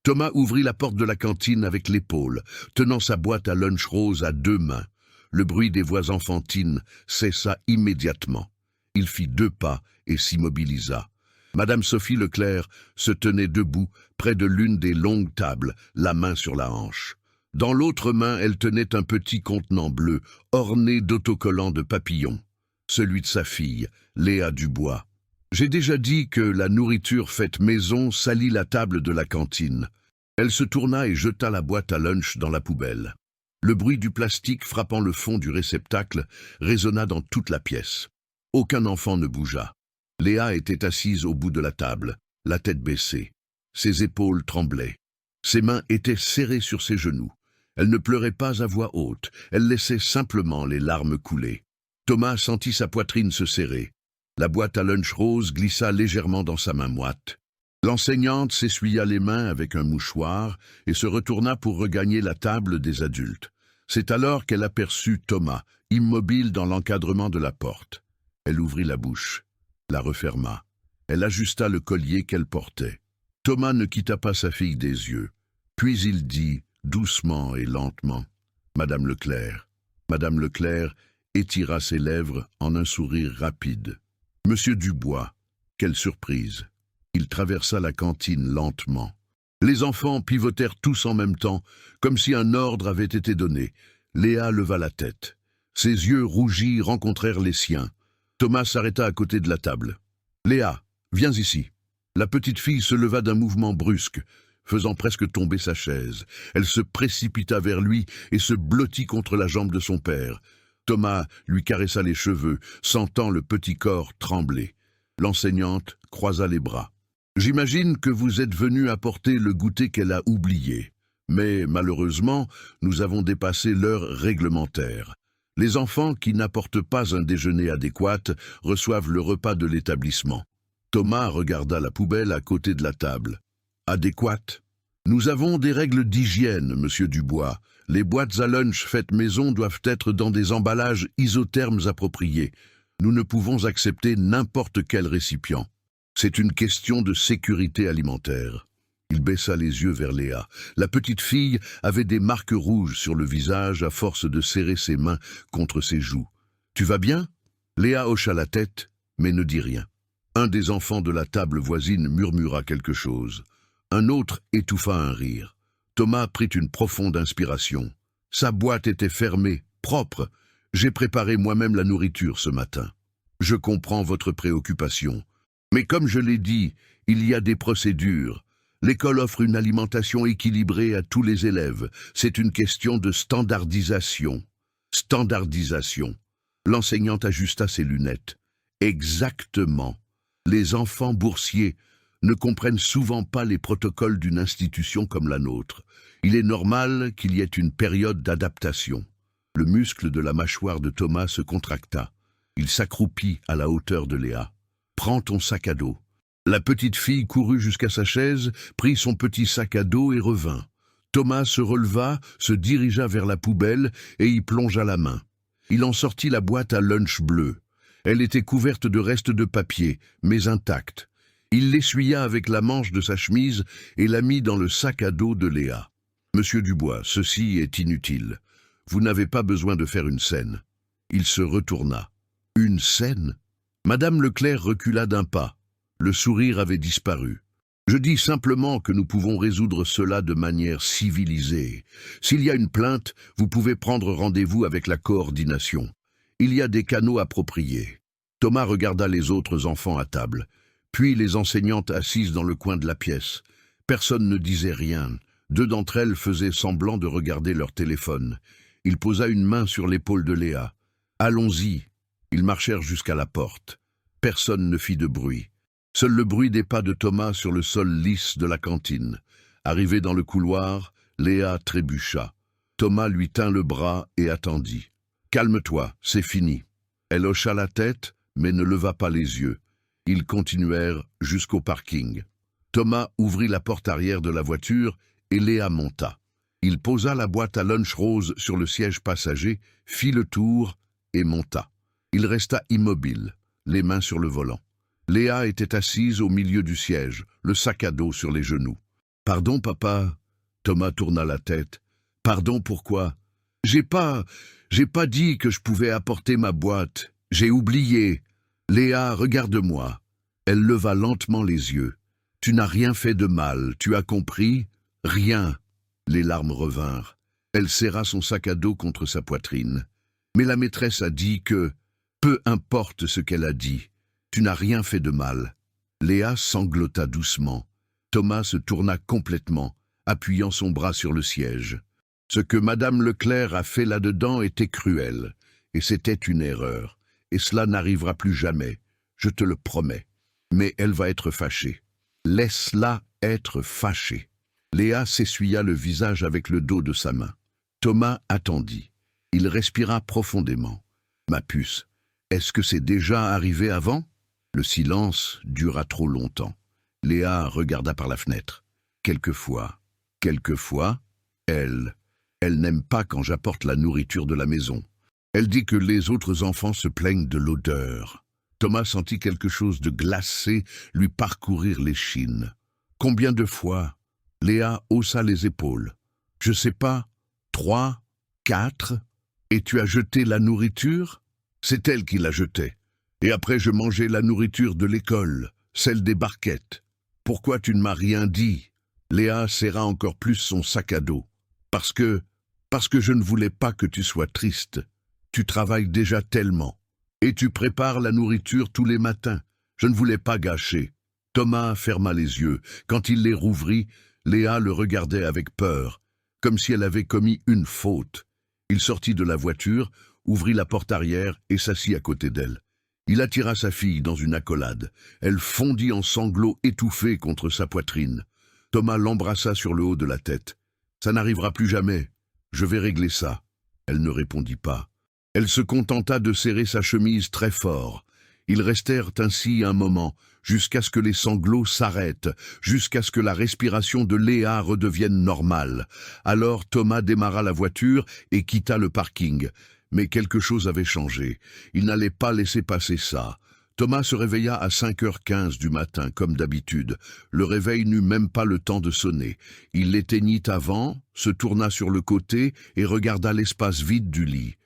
Thomas ouvrit la porte de la cantine avec l'épaule, tenant sa boîte à lunch rose à 2 mains. Le bruit des voix enfantines cessa immédiatement. Il fit 2 pas et s'immobilisa. Madame Sophie Leclerc se tenait debout près de l'une des longues tables, la main sur la hanche. Dans l'autre main, elle tenait un petit contenant bleu, orné d'autocollants de papillons. Celui de sa fille, Léa Dubois. J'ai déjà dit que la nourriture faite maison salit la table de la cantine. Elle se tourna et jeta la boîte à lunch dans la poubelle. Le bruit du plastique frappant le fond du réceptacle résonna dans toute la pièce. Aucun enfant ne bougea. Léa était assise au bout de la table, la tête baissée. Ses épaules tremblaient. Ses mains étaient serrées sur ses genoux. Elle ne pleurait pas à voix haute, elle laissait simplement les larmes couler. Thomas sentit sa poitrine se serrer. La boîte à lunch rose glissa légèrement dans sa main moite. L'enseignante s'essuya les mains avec un mouchoir et se retourna pour regagner la table des adultes. C'est alors qu'elle aperçut Thomas, immobile dans l'encadrement de la porte. Elle ouvrit la bouche, la referma. Elle ajusta le collier qu'elle portait. Thomas ne quitta pas sa fille des yeux. Puis il dit, doucement et lentement, « Madame Leclerc ». Madame Leclerc étira ses lèvres en un sourire rapide. « Monsieur Dubois, quelle surprise !» Il traversa la cantine lentement. Les enfants pivotèrent tous en même temps, comme si un ordre avait été donné. Léa leva la tête. Ses yeux rougis rencontrèrent les siens. Thomas s'arrêta à côté de la table. « Léa, viens ici ». La petite fille se leva d'un mouvement brusque, faisant presque tomber sa chaise. Elle se précipita vers lui et se blottit contre la jambe de son père. Thomas lui caressa les cheveux, sentant le petit corps trembler. L'enseignante croisa les bras. « J'imagine que vous êtes venu apporter le goûter qu'elle a oublié. Mais malheureusement, nous avons dépassé l'heure réglementaire. Les enfants qui n'apportent pas un déjeuner adéquat reçoivent le repas de l'établissement. » Thomas regarda la poubelle à côté de la table. « Adéquate ? Nous avons des règles d'hygiène, monsieur Dubois. Les boîtes à lunch faites maison doivent être dans des emballages isothermes appropriés. Nous ne pouvons accepter n'importe quel récipient. C'est une question de sécurité alimentaire. » Il baissa les yeux vers Léa. La petite fille avait des marques rouges sur le visage à force de serrer ses mains contre ses joues. « Tu vas bien ?» Léa hocha la tête, mais ne dit rien. Un des enfants de la table voisine murmura quelque chose. Un autre étouffa un rire. Thomas prit une profonde inspiration. Sa boîte était fermée, propre. J'ai préparé moi-même la nourriture ce matin. Je comprends votre préoccupation. Mais comme je l'ai dit, il y a des procédures. L'école offre une alimentation équilibrée à tous les élèves. C'est une question de standardisation. Standardisation. L'enseignante ajusta ses lunettes. Exactement. Les enfants boursiers ne comprennent souvent pas les protocoles d'une institution comme la nôtre. Il est normal qu'il y ait une période d'adaptation. Le muscle de la mâchoire de Thomas se contracta. Il s'accroupit à la hauteur de Léa. « Prends ton sac à dos. » La petite fille courut jusqu'à sa chaise, prit son petit sac à dos et revint. Thomas se releva, se dirigea vers la poubelle et y plongea la main. Il en sortit la boîte à lunch bleue. Elle était couverte de restes de papier, mais intacte. Il l'essuya avec la manche de sa chemise et la mit dans le sac à dos de Léa. « Monsieur Dubois, ceci est inutile. Vous n'avez pas besoin de faire une scène. » Il se retourna. « Une scène ?» Madame Leclerc recula d'un pas. Le sourire avait disparu. « Je dis simplement que nous pouvons résoudre cela de manière civilisée. S'il y a une plainte, vous pouvez prendre rendez-vous avec la coordination. Il y a des canaux appropriés. » Thomas regarda les autres enfants à table, puis les enseignantes assises dans le coin de la pièce. Personne ne disait rien. 2 d'entre elles faisaient semblant de regarder leur téléphone. Il posa une main sur l'épaule de Léa. « Allons-y. » Ils marchèrent jusqu'à la porte. Personne ne fit de bruit. Seul le bruit des pas de Thomas sur le sol lisse de la cantine. Arrivé dans le couloir, Léa trébucha. Thomas lui tint le bras et attendit. « Calme-toi, c'est fini. » Elle hocha la tête, mais ne leva pas les yeux. Ils continuèrent jusqu'au parking. Thomas ouvrit la porte arrière de la voiture et Léa monta. Il posa la boîte à lunch rose sur le siège passager, fit le tour et monta. Il resta immobile, les mains sur le volant. Léa était assise au milieu du siège, le sac à dos sur les genoux. Pardon, papa. Thomas tourna la tête. Pardon, pourquoi? J'ai pas dit que je pouvais apporter ma boîte. J'ai oublié. Léa, regarde-moi. Elle leva lentement les yeux. Tu n'as rien fait de mal, tu as compris? Rien. Les larmes revinrent. Elle serra son sac à dos contre sa poitrine. Mais la maîtresse a dit que, peu importe ce qu'elle a dit, tu n'as rien fait de mal. Léa sanglota doucement. Thomas se tourna complètement, appuyant son bras sur le siège. Ce que Madame Leclerc a fait là-dedans était cruel, et c'était une erreur, et cela n'arrivera plus jamais, je te le promets. Mais elle va être fâchée. Laisse-la être fâchée. Léa s'essuya le visage avec le dos de sa main. Thomas attendit. Il respira profondément. Ma puce, est-ce que c'est déjà arrivé avant? Le silence dura trop longtemps. Léa regarda par la fenêtre. Quelquefois, elle n'aime pas quand j'apporte la nourriture de la maison. Elle dit que les autres enfants se plaignent de l'odeur. Thomas sentit quelque chose de glacé lui parcourir l'échine. Combien de fois? Léa haussa les épaules. Je sais pas, 3, 4? Et tu as jeté la nourriture? C'est elle qui la jetait. Et après je mangeais la nourriture de l'école, celle des barquettes. Pourquoi tu ne m'as rien dit? Léa serra encore plus son sac à dos. Parce que je ne voulais pas que tu sois triste. Tu travailles déjà tellement. Et tu prépares la nourriture tous les matins. Je ne voulais pas gâcher. Thomas ferma les yeux. Quand il les rouvrit, Léa le regardait avec peur, comme si elle avait commis une faute. Il sortit de la voiture, ouvrit la porte arrière et s'assit à côté d'elle. Il attira sa fille dans une accolade. Elle fondit en sanglots étouffés contre sa poitrine. Thomas l'embrassa sur le haut de la tête. « Ça n'arrivera plus jamais. Je vais régler ça. » Elle ne répondit pas. Elle se contenta de serrer sa chemise très fort. Ils restèrent ainsi un moment, jusqu'à ce que les sanglots s'arrêtent, jusqu'à ce que la respiration de Léa redevienne normale. Alors Thomas démarra la voiture et quitta le parking. Mais quelque chose avait changé. Il n'allait pas laisser passer ça. Thomas se réveilla à 5h15 du matin, comme d'habitude. Le réveil n'eut même pas le temps de sonner. Il l'éteignit avant, se tourna sur le côté et regarda l'espace vide du lit.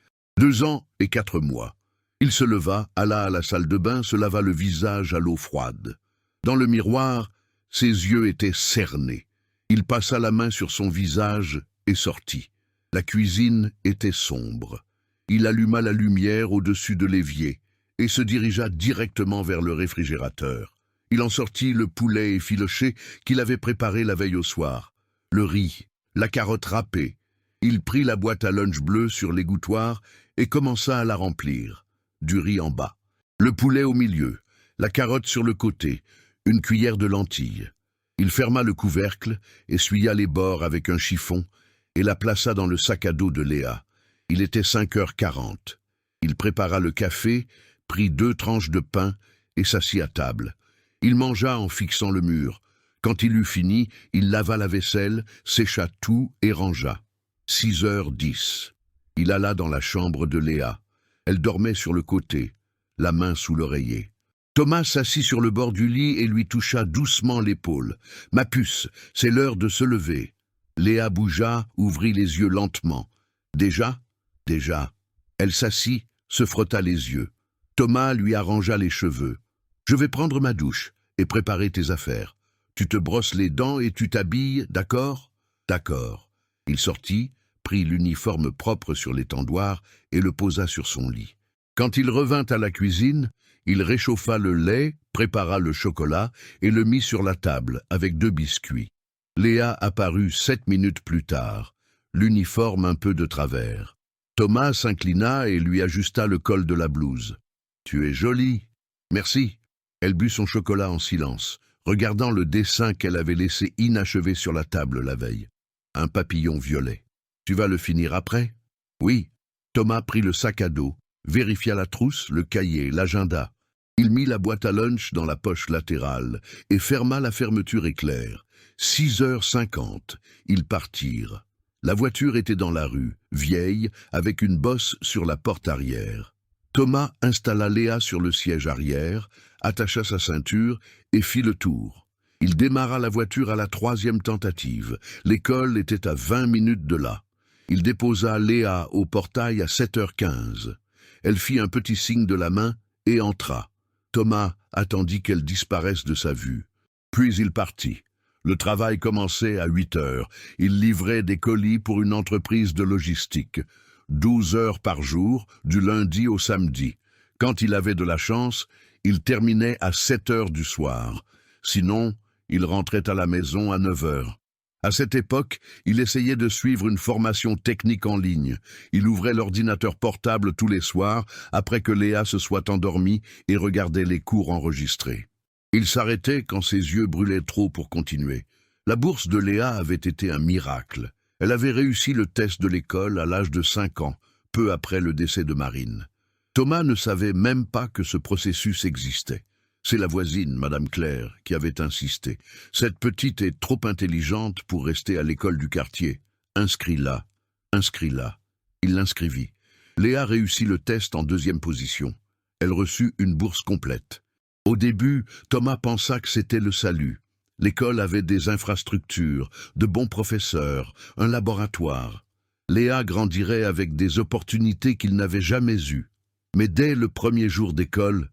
2 ans et 4 mois. Il se leva, alla à la salle de bain, se lava le visage à l'eau froide. Dans le miroir, ses yeux étaient cernés. Il passa la main sur son visage et sortit. La cuisine était sombre. Il alluma la lumière au-dessus de l'évier et se dirigea directement vers le réfrigérateur. Il en sortit le poulet effiloché qu'il avait préparé la veille au soir, le riz, la carotte râpée. Il prit la boîte à lunch bleue sur l'égouttoir et commença à la remplir. Du riz en bas, le poulet au milieu, la carotte sur le côté, une cuillère de lentilles. Il ferma le couvercle, essuya les bords avec un chiffon et la plaça dans le sac à dos de Léa. Il était 5h40. Il prépara le café, prit 2 tranches de pain et s'assit à table. Il mangea en fixant le mur. Quand il eut fini, il lava la vaisselle, sécha tout et rangea. 6h10. Il alla dans la chambre de Léa. Elle dormait sur le côté, la main sous l'oreiller. Thomas s'assit sur le bord du lit et lui toucha doucement l'épaule. « Ma puce, c'est l'heure de se lever. » Léa bougea, ouvrit les yeux lentement. « Déjà ?» ?»« Déjà. » Elle s'assit, se frotta les yeux. Thomas lui arrangea les cheveux. « Je vais prendre ma douche et préparer tes affaires. Tu te brosses les dents et tu t'habilles, d'accord ?»« D'accord. » Il sortit, prit l'uniforme propre sur l'étendoir et le posa sur son lit. Quand il revint à la cuisine, il réchauffa le lait, prépara le chocolat et le mit sur la table avec 2 biscuits. Léa apparut 7 minutes plus tard, l'uniforme un peu de travers. Thomas s'inclina et lui ajusta le col de la blouse. « Tu es jolie. »« Merci. » Elle but son chocolat en silence, regardant le dessin qu'elle avait laissé inachevé sur la table la veille. Un papillon violet. « Tu vas le finir après ?»« Oui. » Thomas prit le sac à dos, vérifia la trousse, le cahier, l'agenda. Il mit la boîte à lunch dans la poche latérale et ferma la fermeture éclair. 6h50. Ils partirent. La voiture était dans la rue, vieille, avec une bosse sur la porte arrière. Thomas installa Léa sur le siège arrière, attacha sa ceinture et fit le tour. Il démarra la voiture à la 3e tentative. L'école était à 20 minutes de là. Il déposa Léa au portail à 7h15. Elle fit un petit signe de la main et entra. Thomas attendit qu'elle disparaisse de sa vue. Puis il partit. Le travail commençait à 8h. Il livrait des colis pour une entreprise de logistique. 12 heures par jour, du lundi au samedi. Quand il avait de la chance, il terminait à 7h du soir. Sinon, il rentrait à la maison à 9h. À cette époque, il essayait de suivre une formation technique en ligne. Il ouvrait l'ordinateur portable tous les soirs, après que Léa se soit endormie, et regardait les cours enregistrés. Il s'arrêtait quand ses yeux brûlaient trop pour continuer. La bourse de Léa avait été un miracle. Elle avait réussi le test de l'école à l'âge de 5 ans, peu après le décès de Marine. Thomas ne savait même pas que ce processus existait. C'est la voisine, Madame Claire, qui avait insisté. Cette petite est trop intelligente pour rester à l'école du quartier. Inscris-la, inscris-la. Il l'inscrivit. Léa réussit le test en 2e position. Elle reçut une bourse complète. Au début, Thomas pensa que c'était le salut. L'école avait des infrastructures, de bons professeurs, un laboratoire. Léa grandirait avec des opportunités qu'il n'avait jamais eues. Mais dès le premier jour d'école,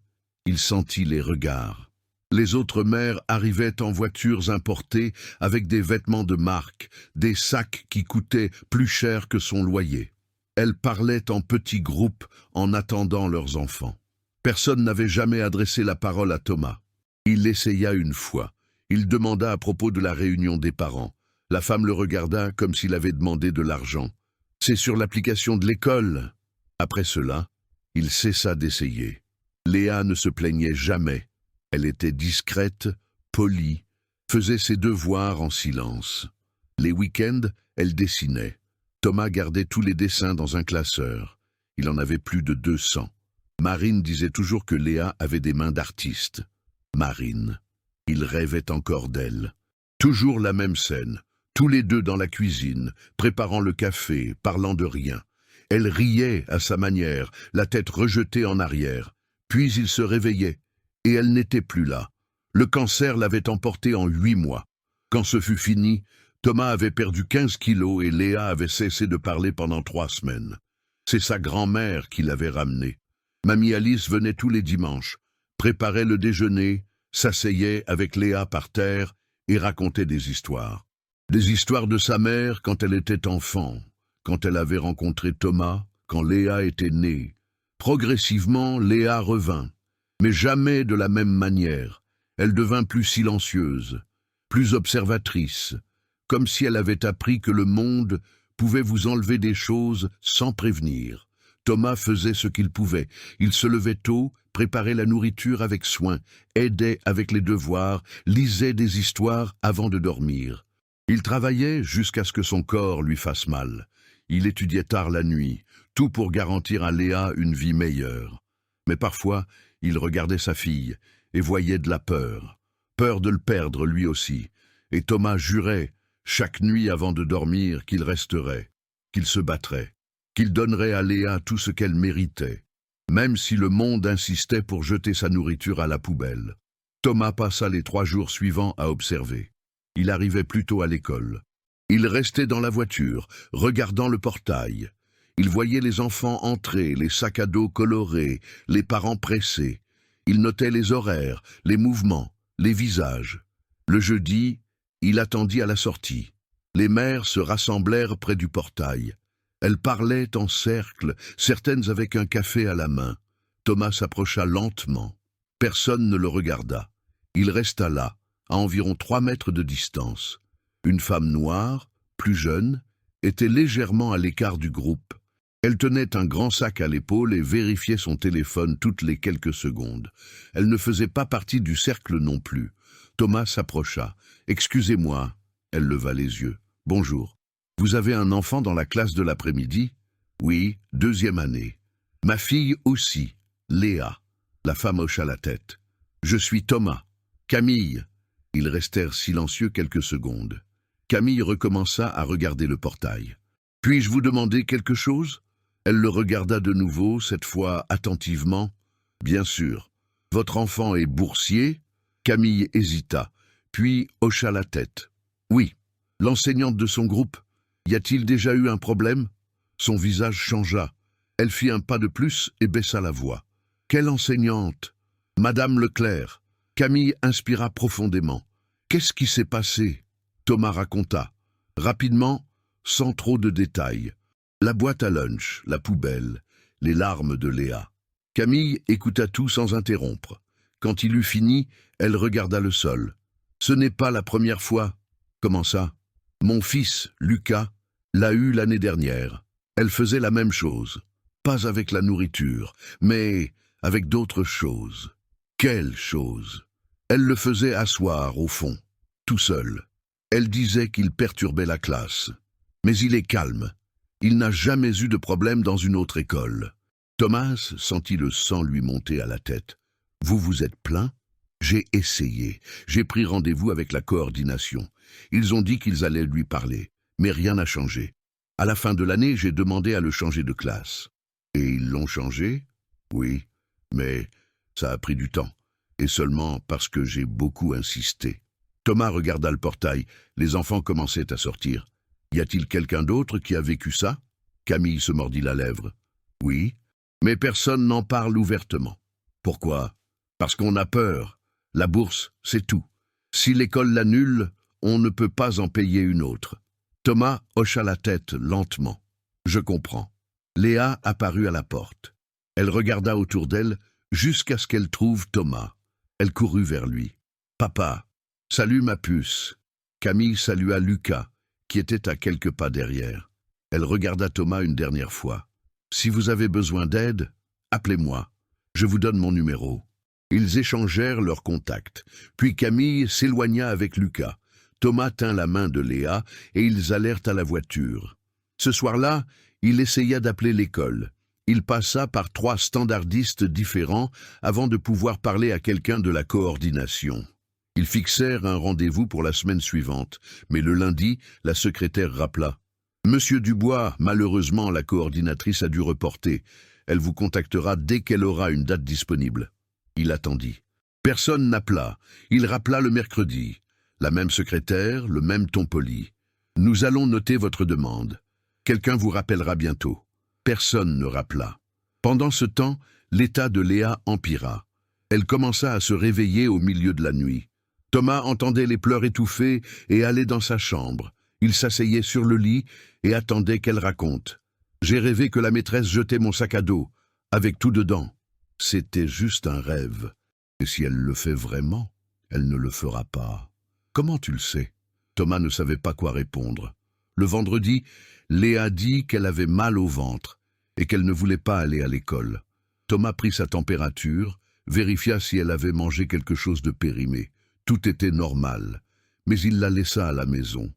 il sentit les regards. Les autres mères arrivaient en voitures importées avec des vêtements de marque, des sacs qui coûtaient plus cher que son loyer. Elles parlaient en petits groupes en attendant leurs enfants. Personne n'avait jamais adressé la parole à Thomas. Il l'essaya une fois. Il demanda à propos de la réunion des parents. La femme le regarda comme s'il avait demandé de l'argent. « C'est sur l'application de l'école. » Après cela, il cessa d'essayer. Léa ne se plaignait jamais. Elle était discrète, polie, faisait ses devoirs en silence. Les week-ends, elle dessinait. Thomas gardait tous les dessins dans un classeur. Il en avait plus de 200. Marine disait toujours que Léa avait des mains d'artiste. Marine. Il rêvait encore d'elle. Toujours la même scène. Tous les deux dans la cuisine, préparant le café, parlant de rien. Elle riait à sa manière, la tête rejetée en arrière. Puis il se réveillait, et elle n'était plus là. Le cancer l'avait emportée en 8 mois. Quand ce fut fini, Thomas avait perdu 15 kilos et Léa avait cessé de parler pendant 3 semaines. C'est sa grand-mère qui l'avait ramenée. Mamie Alice venait tous les dimanches, préparait le déjeuner, s'asseyait avec Léa par terre et racontait des histoires. Des histoires de sa mère quand elle était enfant, quand elle avait rencontré Thomas, quand Léa était née. Progressivement, Léa revint, mais jamais de la même manière. Elle devint plus silencieuse, plus observatrice, comme si elle avait appris que le monde pouvait vous enlever des choses sans prévenir. Thomas faisait ce qu'il pouvait. Il se levait tôt, préparait la nourriture avec soin, aidait avec les devoirs, lisait des histoires avant de dormir. Il travaillait jusqu'à ce que son corps lui fasse mal. Il étudiait tard la nuit, tout pour garantir à Léa une vie meilleure. Mais parfois, il regardait sa fille et voyait de la peur. Peur de le perdre lui aussi. Et Thomas jurait, chaque nuit avant de dormir, qu'il resterait, qu'il se battrait, qu'il donnerait à Léa tout ce qu'elle méritait, même si le monde insistait pour jeter sa nourriture à la poubelle. Thomas passa les 3 jours suivants à observer. Il arrivait plus tôt à l'école. Il restait dans la voiture, regardant le portail. Il voyait les enfants entrer, les sacs à dos colorés, les parents pressés. Il notait les horaires, les mouvements, les visages. Le jeudi, il attendit à la sortie. Les mères se rassemblèrent près du portail. Elles parlaient en cercle, certaines avec un café à la main. Thomas s'approcha lentement. Personne ne le regarda. Il resta là, à environ 3 mètres de distance. Une femme noire, plus jeune, était légèrement à l'écart du groupe. Elle tenait un grand sac à l'épaule et vérifiait son téléphone toutes les quelques secondes. Elle ne faisait pas partie du cercle non plus. Thomas s'approcha. « Excusez-moi », elle leva les yeux. « Bonjour. Vous avez un enfant dans la classe de l'après-midi ?»« Oui, 2e année. »« Ma fille aussi, Léa. » La femme hocha la tête. « Je suis Thomas. Camille. » Ils restèrent silencieux quelques secondes. Camille recommença à regarder le portail. « Puis-je vous demander quelque chose ?» Elle le regarda de nouveau, cette fois attentivement. « Bien sûr. Votre enfant est boursier ?» Camille hésita, puis hocha la tête. Oui, l'enseignante de son groupe. Y a-t-il déjà eu un problème? Son visage changea. Elle fit un pas de plus et baissa la voix. Quelle enseignante? Madame Leclerc. Camille inspira profondément. Qu'est-ce qui s'est passé? Thomas raconta. Rapidement, sans trop de détails. La boîte à lunch, la poubelle, les larmes de Léa. Camille écouta tout sans interrompre. Quand il eut fini, elle regarda le sol. Ce n'est pas la première fois. Comment ça? Mon fils, Lucas, l'a eu l'année dernière. Elle faisait la même chose. Pas avec la nourriture, mais avec d'autres choses. Quelles choses? Elle le faisait asseoir au fond, tout seul. Elle disait qu'il perturbait la classe. Mais il est calme. Il n'a jamais eu de problème dans une autre école. Thomas sentit le sang lui monter à la tête. Vous vous êtes plaint? J'ai essayé. J'ai pris rendez-vous avec la coordination. Ils ont dit qu'ils allaient lui parler, mais rien n'a changé. À la fin de l'année, j'ai demandé à le changer de classe. Et ils l'ont changé? Oui, mais ça a pris du temps. Et seulement parce que j'ai beaucoup insisté. Thomas regarda le portail. Les enfants commençaient à sortir. Y a-t-il quelqu'un d'autre qui a vécu ça? Camille se mordit la lèvre. Oui, mais personne n'en parle ouvertement. Pourquoi? Parce qu'on a peur. La bourse, c'est tout. Si l'école l'annule, on ne peut pas en payer une autre. Thomas hocha la tête lentement. Je comprends. Léa apparut à la porte. Elle regarda autour d'elle jusqu'à ce qu'elle trouve Thomas. Elle courut vers lui. Papa, salut ma puce. Camille salua Lucas, qui était à quelques pas derrière. Elle regarda Thomas une dernière fois. Si vous avez besoin d'aide, appelez-moi. Je vous donne mon numéro. Ils échangèrent leurs contacts. Puis Camille s'éloigna avec Lucas. Thomas tint la main de Léa et ils allèrent à la voiture. Ce soir-là, il essaya d'appeler l'école. Il passa par 3 standardistes différents avant de pouvoir parler à quelqu'un de la coordination. Ils fixèrent un rendez-vous pour la semaine suivante, mais le lundi, la secrétaire rappela. « Monsieur Dubois, malheureusement, la coordinatrice a dû reporter. Elle vous contactera dès qu'elle aura une date disponible. » Il attendit. Personne n'appela. Il rappela le mercredi. La même secrétaire, le même ton poli. « Nous allons noter votre demande. Quelqu'un vous rappellera bientôt. » Personne ne rappela. Pendant ce temps, l'état de Léa empira. Elle commença à se réveiller au milieu de la nuit. Thomas entendait les pleurs étouffés et allait dans sa chambre. Il s'asseyait sur le lit et attendait qu'elle raconte. « J'ai rêvé que la maîtresse jetait mon sac à dos, avec tout dedans. C'était juste un rêve. Et si elle le fait vraiment, elle ne le fera pas. Comment tu le sais ?» Thomas ne savait pas quoi répondre. Le vendredi, Léa dit qu'elle avait mal au ventre et qu'elle ne voulait pas aller à l'école. Thomas prit sa température, vérifia si elle avait mangé quelque chose de périmé. Tout était normal, mais il la laissa à la maison.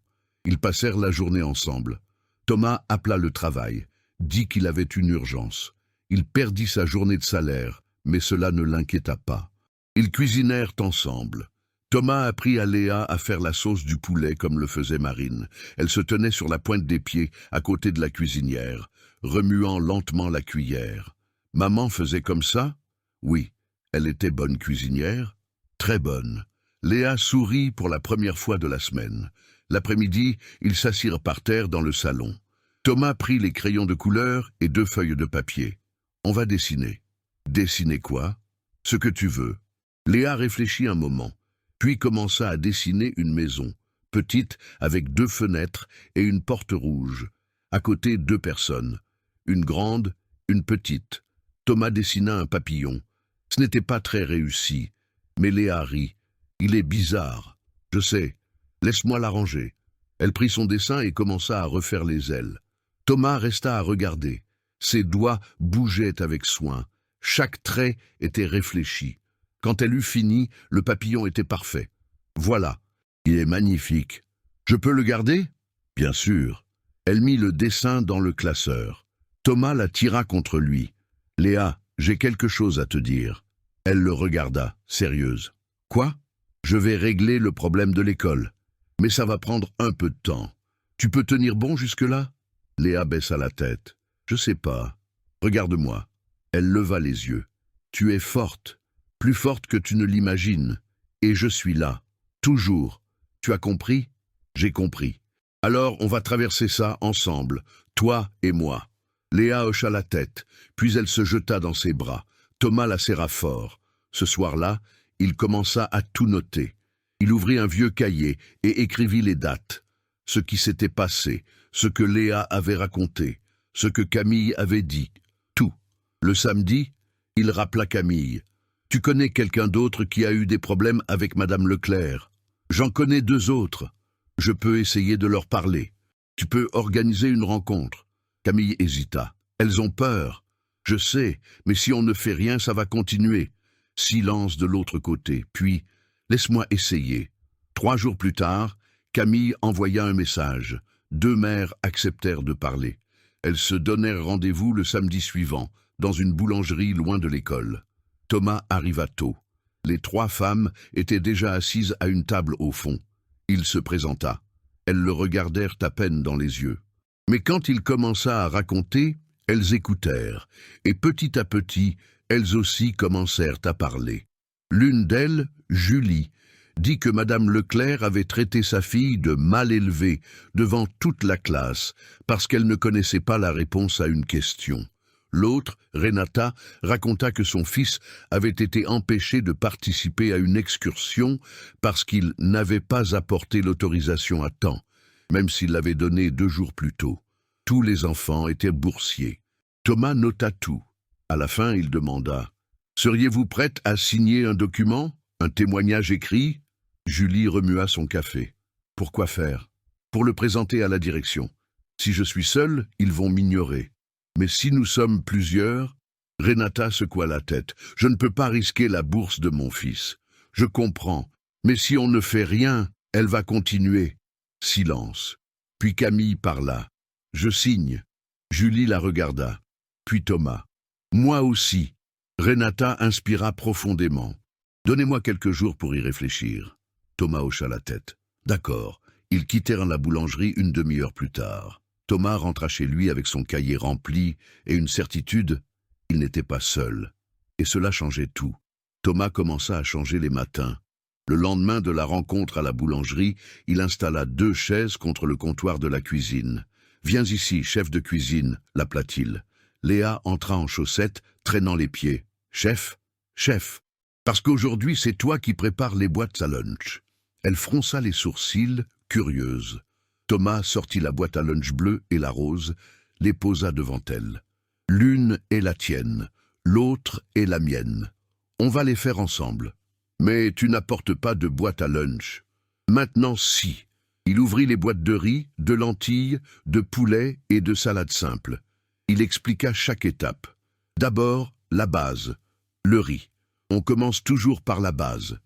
Ils passèrent la journée ensemble. Thomas appela le travail, dit qu'il avait une urgence. Il perdit sa journée de salaire, mais cela ne l'inquiéta pas. Ils cuisinèrent ensemble. Thomas apprit à Léa à faire la sauce du poulet comme le faisait Marine. Elle se tenait sur la pointe des pieds, à côté de la cuisinière, remuant lentement la cuillère. Maman faisait comme ça? Oui, elle était bonne cuisinière, très bonne. Léa sourit pour la première fois de la semaine. L'après-midi, ils s'assirent par terre dans le salon. Thomas prit les crayons de couleur et 2 feuilles de papier. On va dessiner. Dessiner quoi? Ce que tu veux. Léa réfléchit un moment, puis commença à dessiner une maison, petite, avec 2 fenêtres et une porte rouge. À côté, 2 personnes. Une grande, une petite. Thomas dessina un papillon. Ce n'était pas très réussi, mais Léa rit. Il est bizarre. Je sais. Laisse-moi l'arranger. Elle prit son dessin et commença à refaire les ailes. Thomas resta à regarder. Ses doigts bougeaient avec soin. Chaque trait était réfléchi. Quand elle eut fini, le papillon était parfait. Voilà. Il est magnifique. Je peux le garder? Bien sûr. Elle mit le dessin dans le classeur. Thomas la tira contre lui. Léa, j'ai quelque chose à te dire. Elle le regarda, sérieuse. Quoi? Je vais régler le problème de l'école. Mais ça va prendre un peu de temps. Tu peux tenir bon jusque-là? Léa baissa la tête. Je sais pas. Regarde-moi. Elle leva les yeux. Tu es forte. Plus forte que tu ne l'imagines. Et je suis là. Toujours. Tu as compris? J'ai compris. Alors on va traverser ça ensemble, toi et moi. Léa hocha la tête, puis elle se jeta dans ses bras. Thomas la serra fort. Ce soir-là, il commença à tout noter. Il ouvrit un vieux cahier et écrivit les dates. Ce qui s'était passé, ce que Léa avait raconté, ce que Camille avait dit, tout. Le samedi, il rappela Camille. « Tu connais quelqu'un d'autre qui a eu des problèmes avec Madame Leclerc? J'en connais 2 autres. Je peux essayer de leur parler. Tu peux organiser une rencontre. » Camille hésita. « Elles ont peur. Je sais, mais si on ne fait rien, ça va continuer. » Silence de l'autre côté, puis « Laisse-moi essayer. » 3 jours plus tard, Camille envoya un message. 2 mères acceptèrent de parler. Elles se donnèrent rendez-vous le samedi suivant, dans une boulangerie loin de l'école. Thomas arriva tôt. Les 3 femmes étaient déjà assises à une table au fond. Il se présenta. Elles le regardèrent à peine dans les yeux. Mais quand il commença à raconter, elles écoutèrent, et petit à petit, elles aussi commencèrent à parler. L'une d'elles, Julie, dit que Madame Leclerc avait traité sa fille de mal élevée devant toute la classe, parce qu'elle ne connaissait pas la réponse à une question. L'autre, Renata, raconta que son fils avait été empêché de participer à une excursion parce qu'il n'avait pas apporté l'autorisation à temps, même s'il l'avait donnée 2 jours plus tôt. Tous les enfants étaient boursiers. Thomas nota tout. À la fin, il demanda « Seriez-vous prête à signer un document, un témoignage écrit ?» Julie remua son café. « Pourquoi faire ? Pour le présenter à la direction. Si je suis seule, ils vont m'ignorer. Mais si nous sommes plusieurs, » Renata secoua la tête. « Je ne peux pas risquer la bourse de mon fils. Je comprends. Mais si on ne fait rien, elle va continuer. » Silence. Puis Camille parla. « Je signe. » Julie la regarda. Puis Thomas. « Moi aussi. » Renata inspira profondément. « Donnez-moi quelques jours pour y réfléchir. » Thomas hocha la tête. « D'accord. » Ils quittèrent la boulangerie une demi-heure plus tard. Thomas rentra chez lui avec son cahier rempli et une certitude, il n'était pas seul. Et cela changeait tout. Thomas commença à changer les matins. Le lendemain de la rencontre à la boulangerie, il installa 2 chaises contre le comptoir de la cuisine. « Viens ici, chef de cuisine », l'appela-t-il. Léa entra en chaussettes, traînant les pieds. « Chef, chef, parce qu'aujourd'hui c'est toi qui prépares les boîtes à lunch. » Elle fronça les sourcils, curieuse. Thomas sortit la boîte à lunch bleue et la rose, les posa devant elle. « L'une est la tienne, l'autre est la mienne. On va les faire ensemble. Mais tu n'apportes pas de boîte à lunch. » Maintenant si. Il ouvrit les boîtes de riz, de lentilles, de poulet et de salade simple. Il expliqua chaque étape. D'abord, la base, le riz. On commence toujours par la base.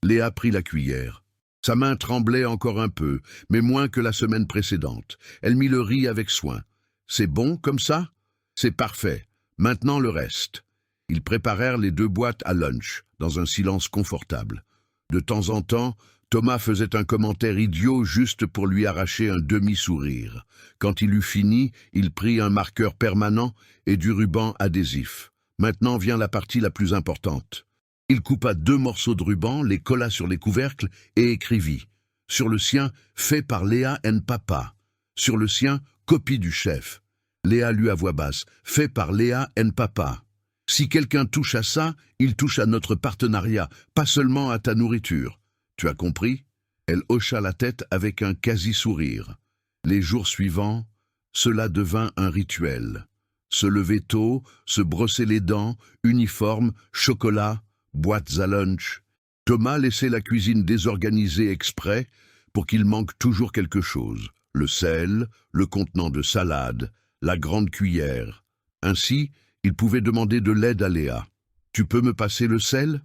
Léa prit la cuillère. Sa main tremblait encore un peu, mais moins que la semaine précédente. Elle mit le riz avec soin. « C'est bon comme ça ? C'est parfait. Maintenant le reste. » Ils préparèrent les 2 boîtes à lunch, dans un silence confortable. De temps en temps, Thomas faisait un commentaire idiot juste pour lui arracher un demi-sourire. Quand il eut fini, il prit un marqueur permanent et du ruban adhésif. Maintenant vient la partie la plus importante. Il coupa 2 morceaux de ruban, les colla sur les couvercles et écrivit. Sur le sien, fait par Léa and Papa. Sur le sien, copie du chef. Léa lut à voix basse, fait par Léa and Papa. Si quelqu'un touche à ça, il touche à notre partenariat, pas seulement à ta nourriture. Tu as compris ? Elle hocha la tête avec un quasi-sourire. Les jours suivants, cela devint un rituel. Se lever tôt, se brosser les dents, uniforme, chocolat, boîtes à lunch. Thomas laissait la cuisine désorganisée exprès pour qu'il manque toujours quelque chose. Le sel, le contenant de salade, la grande cuillère. Ainsi, il pouvait demander de l'aide à Léa. « Tu peux me passer le sel ?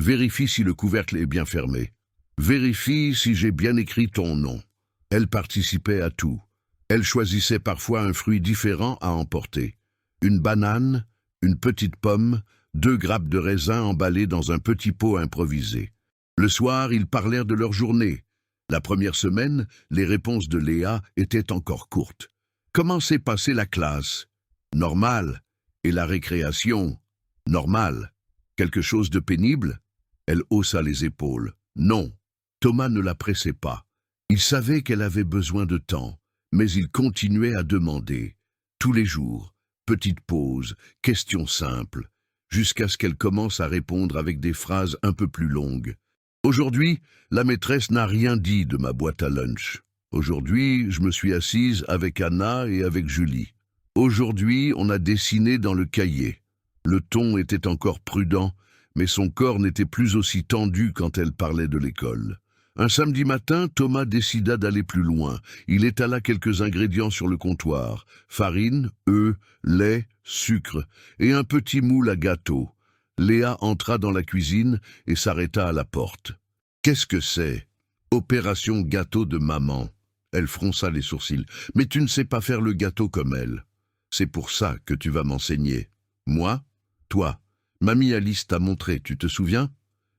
Vérifie si le couvercle est bien fermé. Vérifie si j'ai bien écrit ton nom. » Elle participait à tout. Elle choisissait parfois un fruit différent à emporter. Une banane, une petite pomme, 2 grappes de raisin emballées dans un petit pot improvisé. Le soir, ils parlèrent de leur journée. La première semaine, les réponses de Léa étaient encore courtes. Comment s'est passée la classe ? Normal. Et la récréation ? Normal. Quelque chose de pénible ? Elle haussa les épaules. Non. Thomas ne la pressait pas. Il savait qu'elle avait besoin de temps, mais il continuait à demander. Tous les jours, petites pauses, questions simples, jusqu'à ce qu'elle commence à répondre avec des phrases un peu plus longues. Aujourd'hui, la maîtresse n'a rien dit de ma boîte à lunch. Aujourd'hui, je me suis assise avec Anna et avec Julie. Aujourd'hui, on a dessiné dans le cahier. Le ton était encore prudent, mais son corps n'était plus aussi tendu quand elle parlait de l'école. Un samedi matin, Thomas décida d'aller plus loin. Il étala quelques ingrédients sur le comptoir. Farine, œufs, lait, sucre et un petit moule à gâteau. Léa entra dans la cuisine et s'arrêta à la porte. « Qu'est-ce que c'est ? » »« Opération gâteau de maman. » Elle fronça les sourcils. « Mais tu ne sais pas faire le gâteau comme elle. C'est pour ça que tu vas m'enseigner. »« Moi ? Toi. Mamie Alice t'a montré, tu te souviens ?»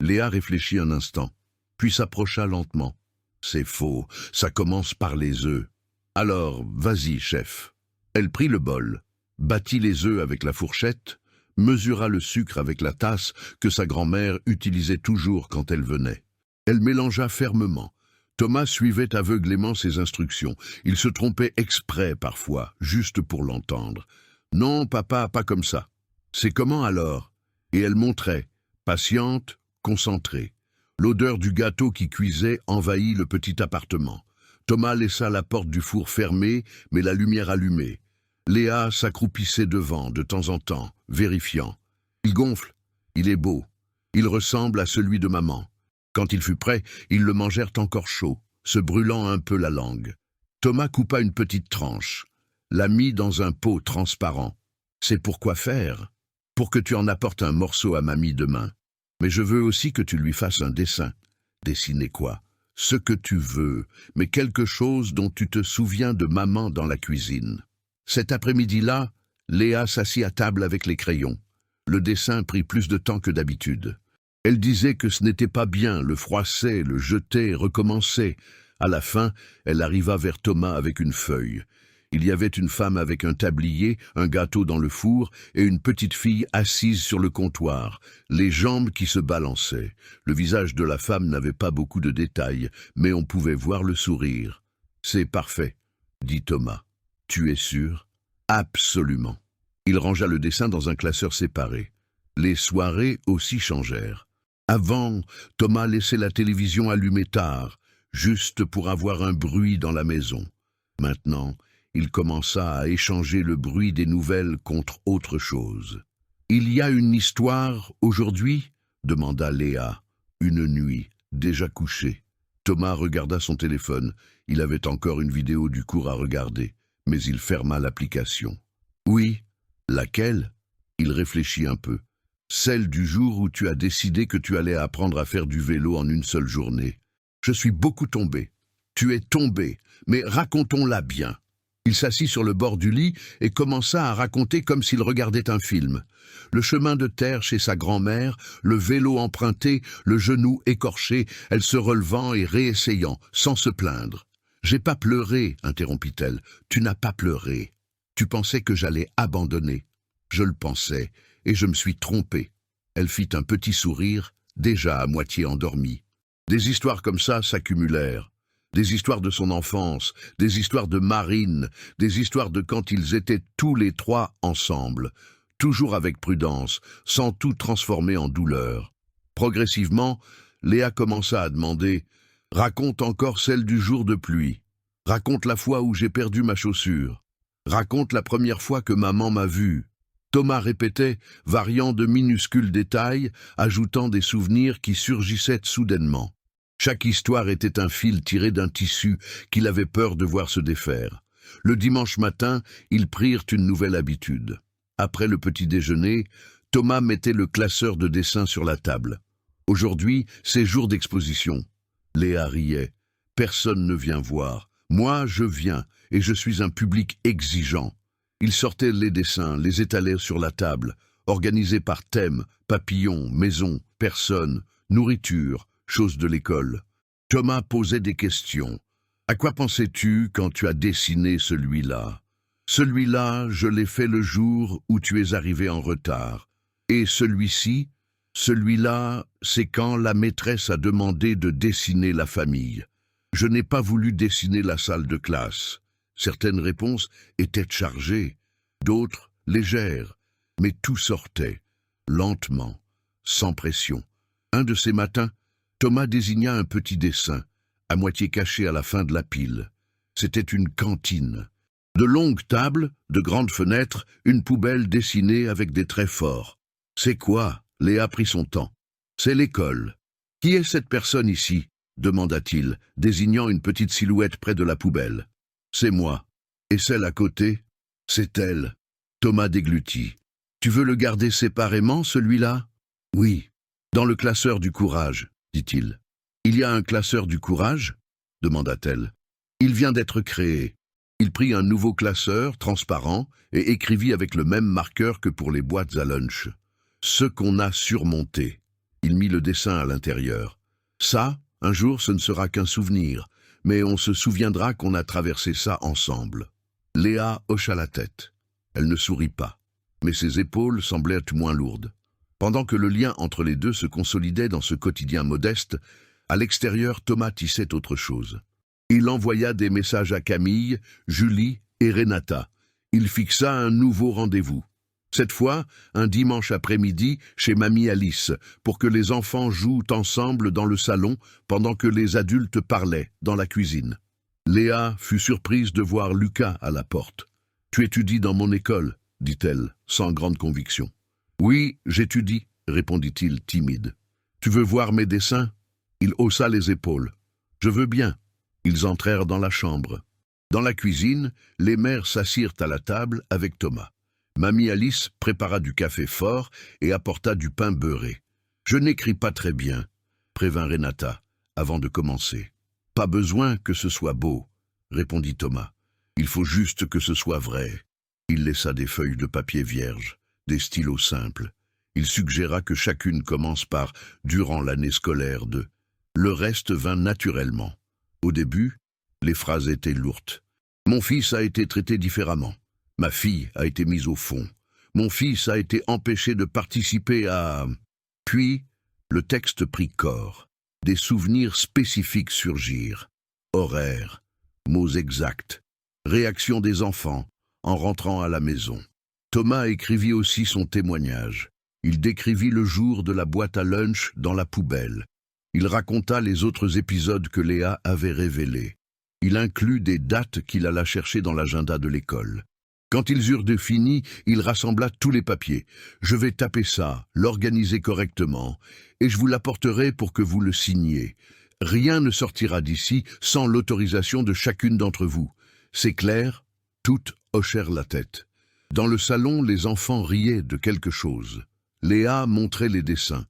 Léa réfléchit un instant, puis s'approcha lentement. « C'est faux, ça commence par les œufs. »« Alors, vas-y, chef. » Elle prit le bol, battit les œufs avec la fourchette, mesura le sucre avec la tasse que sa grand-mère utilisait toujours quand elle venait. Elle mélangea fermement. Thomas suivait aveuglément ses instructions. Il se trompait exprès parfois, juste pour l'entendre. « Non, papa, pas comme ça. »« C'est comment alors ?» Et elle montrait, patiente, concentrée. L'odeur du gâteau qui cuisait envahit le petit appartement. Thomas laissa la porte du four fermée, mais la lumière allumée. Léa s'accroupissait devant, de temps en temps, vérifiant. « Il gonfle. Il est beau. Il ressemble à celui de maman. » Quand il fut prêt, ils le mangèrent encore chaud, se brûlant un peu la langue. Thomas coupa une petite tranche, la mit dans un pot transparent. « C'est pour quoi faire ? Pour que tu en apportes un morceau à mamie demain. Mais je veux aussi que tu lui fasses un dessin. » « Dessiner quoi ? Ce que tu veux, mais quelque chose dont tu te souviens de maman dans la cuisine. » Cet après-midi-là, Léa s'assit à table avec les crayons. Le dessin prit plus de temps que d'habitude. Elle disait que ce n'était pas bien, le froissait, le jetait, recommençait. À la fin, elle arriva vers Thomas avec une feuille. Il y avait une femme avec un tablier, un gâteau dans le four et une petite fille assise sur le comptoir, les jambes qui se balançaient. Le visage de la femme n'avait pas beaucoup de détails, mais on pouvait voir le sourire. « C'est parfait, » dit Thomas. « Tu es sûr ?»« Absolument. » Il rangea le dessin dans un classeur séparé. Les soirées aussi changèrent. Avant, Thomas laissait la télévision allumée tard, juste pour avoir un bruit dans la maison. Maintenant, il commença à échanger le bruit des nouvelles contre autre chose. « Il y a une histoire aujourd'hui ?» demanda Léa. Une nuit, déjà couchée. Thomas regarda son téléphone. Il avait encore une vidéo du cours à regarder, mais il ferma l'application. « Oui. Laquelle ?» Il réfléchit un peu. « Celle du jour où tu as décidé que tu allais apprendre à faire du vélo en une seule journée. Je suis beaucoup tombé. Tu es tombé, mais racontons-la bien. » Il s'assit sur le bord du lit et commença à raconter comme s'il regardait un film. Le chemin de terre chez sa grand-mère, le vélo emprunté, le genou écorché, elle se relevant et réessayant, sans se plaindre. « J'ai pas pleuré, interrompit-elle. Tu n'as pas pleuré. Tu pensais que j'allais abandonner. Je le pensais, et je me suis trompée. » Elle fit un petit sourire, déjà à moitié endormie. Des histoires comme ça s'accumulèrent. Des histoires de son enfance, des histoires de Marine, des histoires de quand ils étaient tous les trois ensemble, toujours avec prudence, sans tout transformer en douleur. Progressivement, Léa commença à demander « Raconte encore celle du jour de pluie. Raconte la fois où j'ai perdu ma chaussure. Raconte la première fois que maman m'a vue. » Thomas répétait, variant de minuscules détails, ajoutant des souvenirs qui surgissaient soudainement. Chaque histoire était un fil tiré d'un tissu qu'il avait peur de voir se défaire. Le dimanche matin, ils prirent une nouvelle habitude. Après le petit déjeuner, Thomas mettait le classeur de dessins sur la table. Aujourd'hui, c'est jour d'exposition. Léa riait. Personne ne vient voir. Moi, je viens, et je suis un public exigeant. Ils sortaient les dessins, les étalèrent sur la table, organisés par thème, papillons, maison, personnes, nourriture, choses de l'école. Thomas posait des questions. « À quoi pensais-tu quand tu as dessiné celui-là ? Celui-là, je l'ai fait le jour où tu es arrivé en retard. Et celui-ci ? Celui-là, c'est quand la maîtresse a demandé de dessiner la famille. Je n'ai pas voulu dessiner la salle de classe. Certaines réponses étaient chargées, d'autres légères, mais tout sortait, lentement, sans pression. Un de ces matins, Thomas désigna un petit dessin, à moitié caché à la fin de la pile. C'était une cantine. De longues tables, de grandes fenêtres, une poubelle dessinée avec des traits forts. C'est quoi? Léa prit son temps. C'est l'école. Qui est cette personne ici? Demanda-t-il, désignant une petite silhouette près de la poubelle. C'est moi. Et celle à côté? C'est elle. Thomas déglutit. Tu veux le garder séparément, celui-là? Oui. Dans le classeur du courage, dit-il. Il y a un classeur du courage? Demanda-t-elle. Il vient d'être créé. Il prit un nouveau classeur, transparent, et écrivit avec le même marqueur que pour les boîtes à lunch. Ce qu'on a surmonté. Il mit le dessin à l'intérieur. Ça, un jour, ce ne sera qu'un souvenir, mais on se souviendra qu'on a traversé ça ensemble. Léa hocha la tête. Elle ne sourit pas, mais ses épaules semblaient moins lourdes. Pendant que le lien entre les deux se consolidait dans ce quotidien modeste, à l'extérieur, Thomas tissait autre chose. Il envoya des messages à Camille, Julie et Renata. Il fixa un nouveau rendez-vous. Cette fois, un dimanche après-midi, chez Mamie Alice, pour que les enfants jouent ensemble dans le salon pendant que les adultes parlaient dans la cuisine. Léa fut surprise de voir Lucas à la porte. « Tu étudies dans mon école ?» dit-elle, sans grande conviction. « Oui, j'étudie » répondit-il timide. « Tu veux voir mes dessins ?» Il haussa les épaules. « Je veux bien. » Ils entrèrent dans la chambre. Dans la cuisine, les mères s'assirent à la table avec Thomas. Mamie Alice prépara du café fort et apporta du pain beurré. « Je n'écris pas très bien » prévint Renata, avant de commencer. « Pas besoin que ce soit beau » répondit Thomas. « Il faut juste que ce soit vrai. » Il laissa des feuilles de papier vierge, des stylos simples. Il suggéra que chacune commence par « durant l'année scolaire de ». Le reste vint naturellement. Au début, les phrases étaient lourdes. « Mon fils a été traité différemment. Ma fille a été mise au fond. Mon fils a été empêché de participer à... » Puis, le texte prit corps. Des souvenirs spécifiques surgirent. Horaires, mots exacts, réaction des enfants en rentrant à la maison. Thomas écrivit aussi son témoignage. Il décrivit le jour de la boîte à lunch dans la poubelle. Il raconta les autres épisodes que Léa avait révélés. Il inclut des dates qu'il alla chercher dans l'agenda de l'école. Quand ils eurent fini, il rassembla tous les papiers. « Je vais taper ça, l'organiser correctement, et je vous l'apporterai pour que vous le signiez. Rien ne sortira d'ici sans l'autorisation de chacune d'entre vous. C'est clair ?» Toutes hochèrent la tête. Dans le salon, les enfants riaient de quelque chose. Léa montrait les dessins.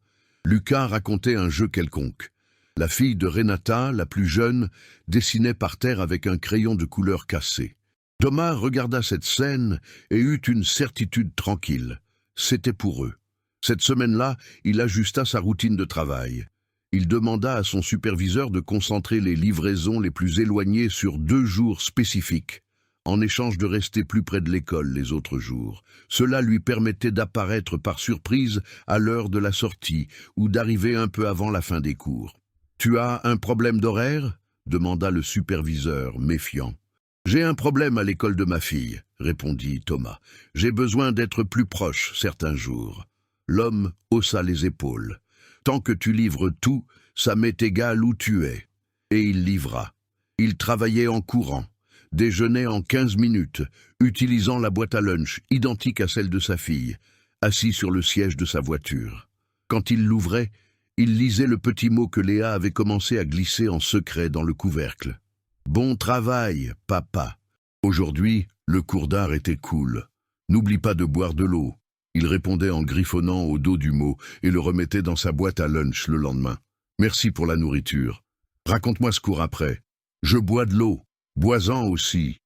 Lucas racontait un jeu quelconque. La fille de Renata, la plus jeune, dessinait par terre avec un crayon de couleur cassé. Thomas regarda cette scène et eut une certitude tranquille. C'était pour eux. Cette semaine-là, il ajusta sa routine de travail. Il demanda à son superviseur de concentrer les livraisons les plus éloignées sur 2 jours spécifiques, en échange de rester plus près de l'école les autres jours. Cela lui permettait d'apparaître par surprise à l'heure de la sortie ou d'arriver un peu avant la fin des cours. « Tu as un problème d'horaire » demanda le superviseur, méfiant. « J'ai un problème à l'école de ma fille » répondit Thomas. « J'ai besoin d'être plus proche certains jours. » L'homme haussa les épaules. « Tant que tu livres tout, ça m'est égal où tu es. » Et il livra. Il travaillait en courant, déjeunait en 15 minutes, utilisant la boîte à lunch, identique à celle de sa fille, assis sur le siège de sa voiture. Quand il l'ouvrait, il lisait le petit mot que Léa avait commencé à glisser en secret dans le couvercle. « Bon travail, papa. » Aujourd'hui, le cours d'art était cool. « N'oublie pas de boire de l'eau. » Il répondait en griffonnant au dos du mot et le remettait dans sa boîte à lunch le lendemain. « Merci pour la nourriture. Raconte-moi ce cours après. »« Je bois de l'eau. Bois-en aussi. »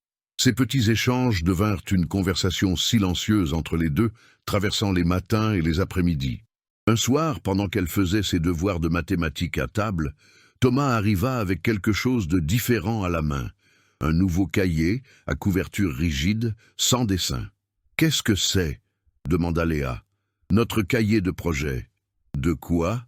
Ces petits échanges devinrent une conversation silencieuse entre les deux, traversant les matins et les après-midi. Un soir, pendant qu'elle faisait ses devoirs de mathématiques à table, Thomas arriva avec quelque chose de différent à la main. Un nouveau cahier, à couverture rigide, sans dessin. « Qu'est-ce que c'est ?» demanda Léa. « Notre cahier de projet. » De quoi?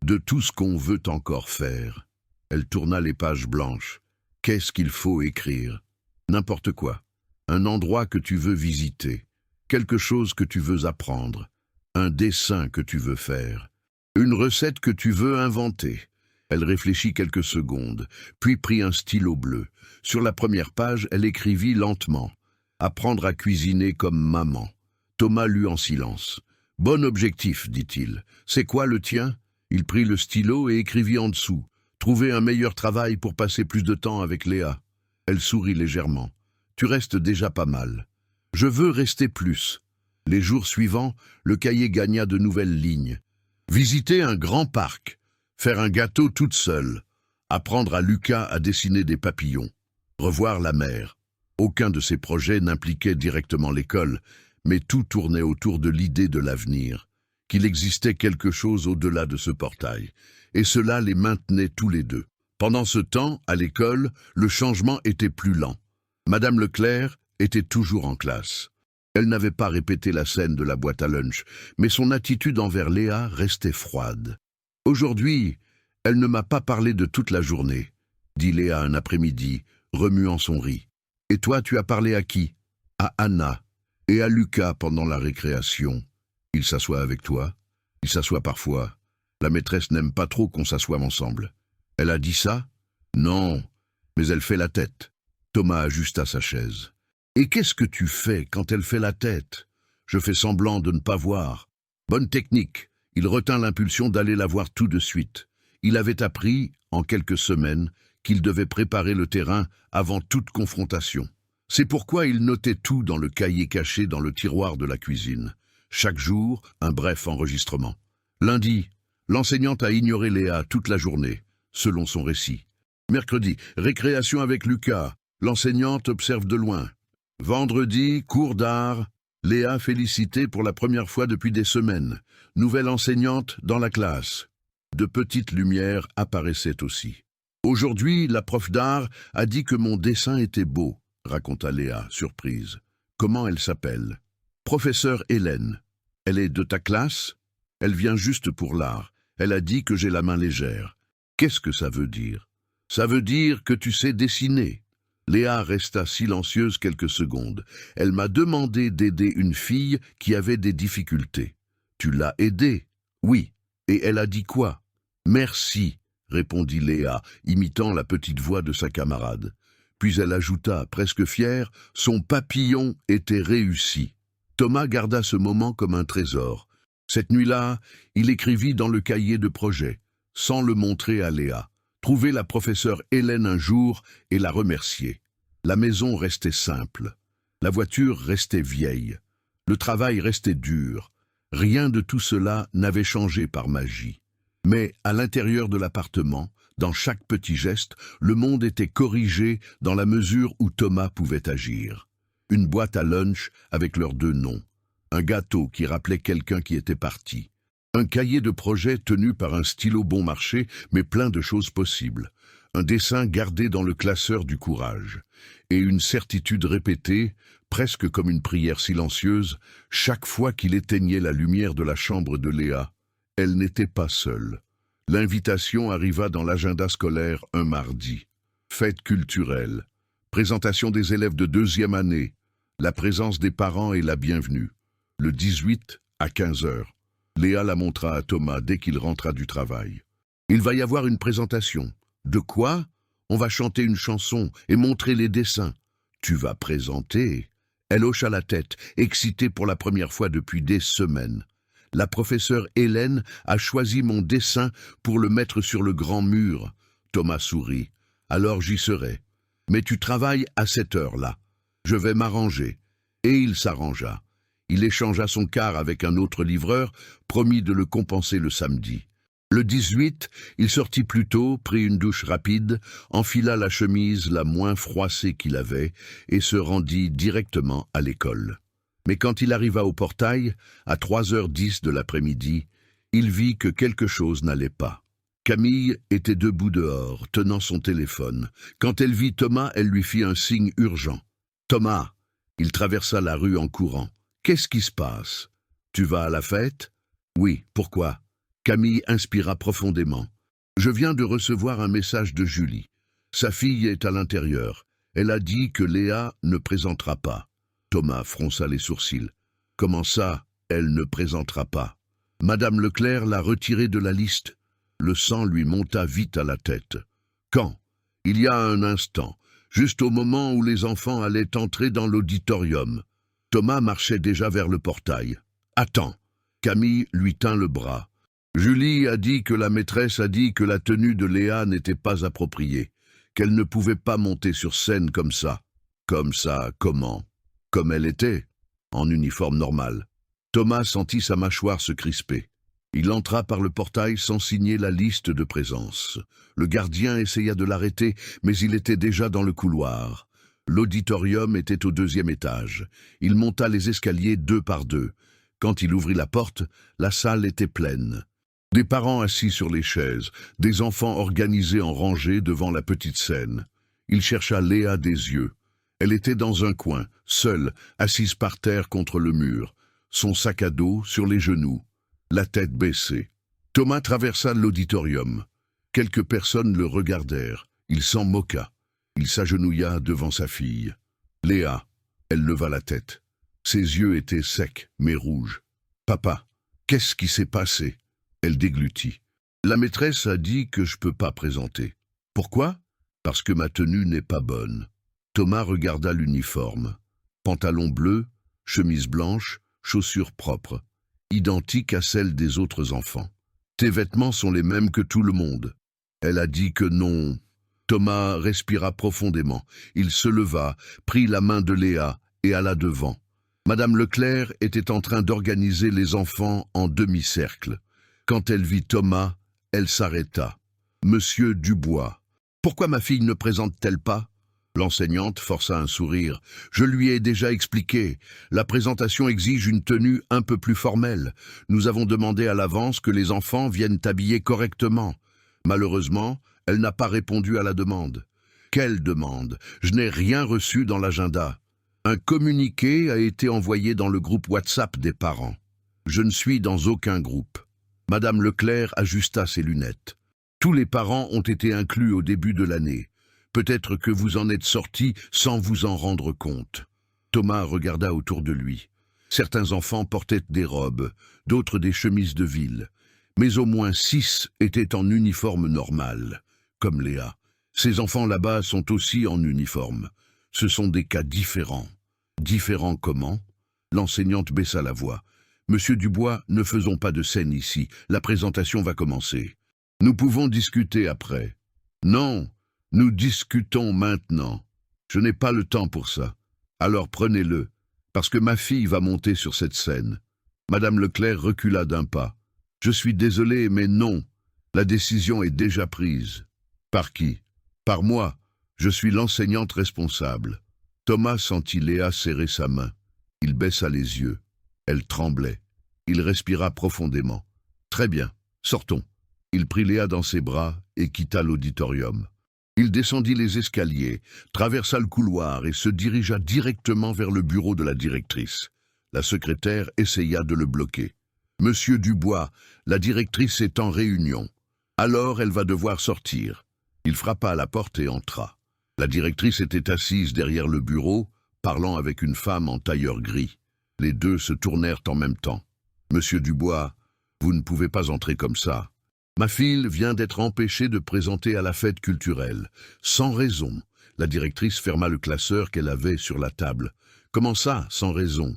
De tout ce qu'on veut encore faire. Elle tourna les pages blanches. Qu'est-ce qu'il faut écrire? N'importe quoi. Un endroit que tu veux visiter. Quelque chose que tu veux apprendre. Un dessin que tu veux faire. Une recette que tu veux inventer. Elle réfléchit quelques secondes, puis prit un stylo bleu. Sur la première page, elle écrivit lentement. Apprendre à cuisiner comme maman. Thomas lut en silence. Bon objectif, dit-il. C'est quoi le tien? Il prit le stylo et écrivit en dessous. Trouver un meilleur travail pour passer plus de temps avec Léa. Elle sourit légèrement. Tu restes déjà pas mal. Je veux rester plus. Les jours suivants, le cahier gagna de nouvelles lignes. Visiter un grand parc. Faire un gâteau toute seule. Apprendre à Lucas à dessiner des papillons. Revoir la mer. Aucun de ces projets n'impliquait directement l'école, mais tout tournait autour de l'idée de l'avenir, qu'il existait quelque chose au-delà de ce portail, et cela les maintenait tous les deux. Pendant ce temps, à l'école, le changement était plus lent. Madame Leclerc était toujours en classe. Elle n'avait pas répété la scène de la boîte à lunch, mais son attitude envers Léa restait froide. « Aujourd'hui, elle ne m'a pas parlé de toute la journée, » dit Léa un après-midi, remuant son riz. « Et toi, tu as parlé à qui? » « À Anna et à Lucas pendant la récréation. Il s'assoit avec toi? » ?»« Il s'assoit parfois. La maîtresse n'aime pas trop qu'on s'assoie ensemble. » »« Elle a dit ça? » ?»« Non, mais elle fait la tête. » Thomas ajusta sa chaise. « Et qu'est-ce que tu fais quand elle fait la tête? » ?»« Je fais semblant de ne pas voir. » »« Bonne technique. » Il retint l'impulsion d'aller la voir tout de suite. Il avait appris, en quelques semaines, qu'il devait préparer le terrain avant toute confrontation. C'est pourquoi il notait tout dans le cahier caché dans le tiroir de la cuisine. Chaque jour, un bref enregistrement. Lundi, l'enseignante a ignoré Léa toute la journée, selon son récit. Mercredi, récréation avec Lucas. L'enseignante observe de loin. Vendredi, cours d'art. Léa félicitée pour la première fois depuis des semaines. Nouvelle enseignante dans la classe. De petites lumières apparaissaient aussi. Aujourd'hui, la prof d'art a dit que mon dessin était beau, raconta Léa, surprise. Comment elle s'appelle? Professeure Hélène. Elle est de ta classe? Elle vient juste pour l'art. Elle a dit que j'ai la main légère. Qu'est-ce que ça veut dire? Ça veut dire que tu sais dessiner. Léa resta silencieuse quelques secondes. Elle m'a demandé d'aider une fille qui avait des difficultés. Tu l'as aidée? Oui. Et elle a dit quoi? Merci, répondit Léa, imitant la petite voix de sa camarade. Puis elle ajouta, presque fière, son papillon était réussi. Thomas garda ce moment comme un trésor. Cette nuit-là, il écrivit dans le cahier de projet, sans le montrer à Léa. Trouver la professeure Hélène un jour et la remercier. La maison restait simple. La voiture restait vieille. Le travail restait dur. Rien de tout cela n'avait changé par magie. Mais à l'intérieur de l'appartement, dans chaque petit geste, le monde était corrigé dans la mesure où Thomas pouvait agir. Une boîte à lunch avec leurs deux noms. Un gâteau qui rappelait quelqu'un qui était parti. Un cahier de projet tenu par un stylo bon marché, mais plein de choses possibles. Un dessin gardé dans le classeur du courage. Et une certitude répétée, presque comme une prière silencieuse, chaque fois qu'il éteignait la lumière de la chambre de Léa. Elle n'était pas seule. L'invitation arriva dans l'agenda scolaire un mardi. Fête culturelle. Présentation des élèves de 2e année. La présence des parents et la bienvenue. Le 18 à 15 heures. Léa la montra à Thomas dès qu'il rentra du travail. Il va y avoir une présentation. De quoi? On va chanter une chanson et montrer les dessins. Tu vas présenter? Elle hocha la tête, excitée pour la première fois depuis des semaines. La professeure Hélène a choisi mon dessin pour le mettre sur le grand mur. Thomas sourit. Alors j'y serai. Mais tu travailles à cette heure-là. Je vais m'arranger. Et il s'arrangea. Il échangea son quart avec un autre livreur, promis de le compenser le samedi. Le 18, il sortit plus tôt, prit une douche rapide, enfila la chemise la moins froissée qu'il avait et se rendit directement à l'école. Mais quand il arriva au portail, à 3h10 de l'après-midi, il vit que quelque chose n'allait pas. Camille était debout dehors, tenant son téléphone. Quand elle vit Thomas, elle lui fit un signe urgent. « Thomas !» Il traversa la rue en courant. « Qu'est-ce qui se passe? Tu vas à la fête? » « Oui, pourquoi ?» Camille inspira profondément. Je viens de recevoir un message de Julie. Sa fille est à l'intérieur. Elle a dit que Léa ne présentera pas. Thomas fronça les sourcils. Comment ça, elle ne présentera pas? Madame Leclerc l'a retirée de la liste. Le sang lui monta vite à la tête. Quand? Il y a un instant, juste au moment où les enfants allaient entrer dans l'auditorium. Thomas marchait déjà vers le portail. Attends. Camille lui tint le bras. Julie a dit que la maîtresse a dit que la tenue de Léa n'était pas appropriée, qu'elle ne pouvait pas monter sur scène comme ça. Comme ça, comment? Comme elle était, en uniforme normal. Thomas sentit sa mâchoire se crisper. Il entra par le portail sans signer la liste de présence. Le gardien essaya de l'arrêter, mais il était déjà dans le couloir. L'auditorium était au 2e étage. Il monta les escaliers 2 par 2. Quand il ouvrit la porte, la salle était pleine. Des parents assis sur les chaises, des enfants organisés en rangée devant la petite scène. Il chercha Léa des yeux. Elle était dans un coin, seule, assise par terre contre le mur, son sac à dos sur les genoux, la tête baissée. Thomas traversa l'auditorium. Quelques personnes le regardèrent. Il s'en moqua. Il s'agenouilla devant sa fille. Léa, elle leva la tête. Ses yeux étaient secs, mais rouges. « Papa, qu'est-ce qui s'est passé ?» Elle déglutit. « La maîtresse a dit que je peux pas présenter. »« Pourquoi ?»« Parce que ma tenue n'est pas bonne. » Thomas regarda l'uniforme. Pantalon bleu, chemise blanche, chaussures propres, identiques à celles des autres enfants. « Tes vêtements sont les mêmes que tout le monde. » Elle a dit que non. Thomas respira profondément. Il se leva, prit la main de Léa et alla devant. Madame Leclerc était en train d'organiser les enfants en demi-cercle. Quand elle vit Thomas, elle s'arrêta. « Monsieur Dubois, pourquoi ma fille ne présente-t-elle pas ?» L'enseignante força un sourire. « Je lui ai déjà expliqué. La présentation exige une tenue un peu plus formelle. Nous avons demandé à l'avance que les enfants viennent habillés correctement. Malheureusement, elle n'a pas répondu à la demande. » « Quelle demande? Je n'ai rien reçu dans l'agenda. » Un communiqué a été envoyé dans le groupe WhatsApp des parents. Je ne suis dans aucun groupe. Madame Leclerc ajusta ses lunettes. Tous les parents ont été inclus au début de l'année. Peut-être que vous en êtes sortis sans vous en rendre compte. Thomas regarda autour de lui. Certains enfants portaient des robes, d'autres des chemises de ville. Mais au moins 6 étaient en uniforme normal, comme Léa. Ces enfants là-bas sont aussi en uniforme. Ce sont des cas différents. Différents comment? L'enseignante baissa la voix. Monsieur Dubois, ne faisons pas de scène ici. La présentation va commencer. Nous pouvons discuter après. Non, nous discutons maintenant. Je n'ai pas le temps pour ça. Alors prenez-le, parce que ma fille va monter sur cette scène. Madame Leclerc recula d'un pas. Je suis désolé, mais non. La décision est déjà prise. Par qui? Par moi. Je suis l'enseignante responsable. Thomas sentit Léa serrer sa main. Il baissa les yeux. Elle tremblait. Il respira profondément. Très bien, sortons. Il prit Léa dans ses bras et quitta l'auditorium. Il descendit les escaliers, traversa le couloir et se dirigea directement vers le bureau de la directrice. La secrétaire essaya de le bloquer. « Monsieur Dubois, la directrice est en réunion. Alors elle va devoir sortir. » Il frappa à la porte et entra. La directrice était assise derrière le bureau, parlant avec une femme en tailleur gris. Les deux se tournèrent en même temps. « Monsieur Dubois, vous ne pouvez pas entrer comme ça. Ma fille vient d'être empêchée de présenter à la fête culturelle. Sans raison. » La directrice ferma le classeur qu'elle avait sur la table. « Comment ça, sans raison ?»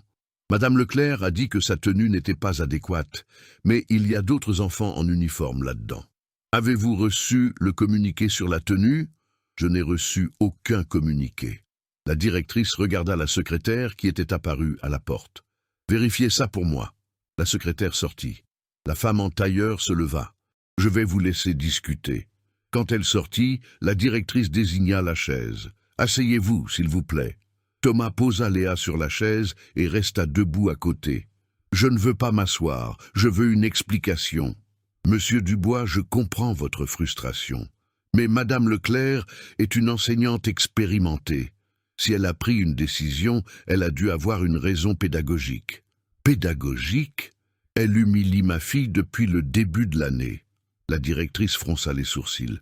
Madame Leclerc a dit que sa tenue n'était pas adéquate, mais il y a d'autres enfants en uniforme là-dedans. Avez-vous reçu le communiqué sur la tenue? Je n'ai reçu aucun communiqué. La directrice regarda la secrétaire qui était apparue à la porte. Vérifiez ça pour moi. La secrétaire sortit. La femme en tailleur se leva. Je vais vous laisser discuter. Quand elle sortit, la directrice désigna la chaise. Asseyez-vous, s'il vous plaît. Thomas posa Léa sur la chaise et resta debout à côté. Je ne veux pas m'asseoir, je veux une explication. Monsieur Dubois, je comprends votre frustration. Mais Madame Leclerc est une enseignante expérimentée. Si elle a pris une décision, elle a dû avoir une raison pédagogique. Pédagogique? Elle humilie ma fille depuis le début de l'année. La directrice fronça les sourcils.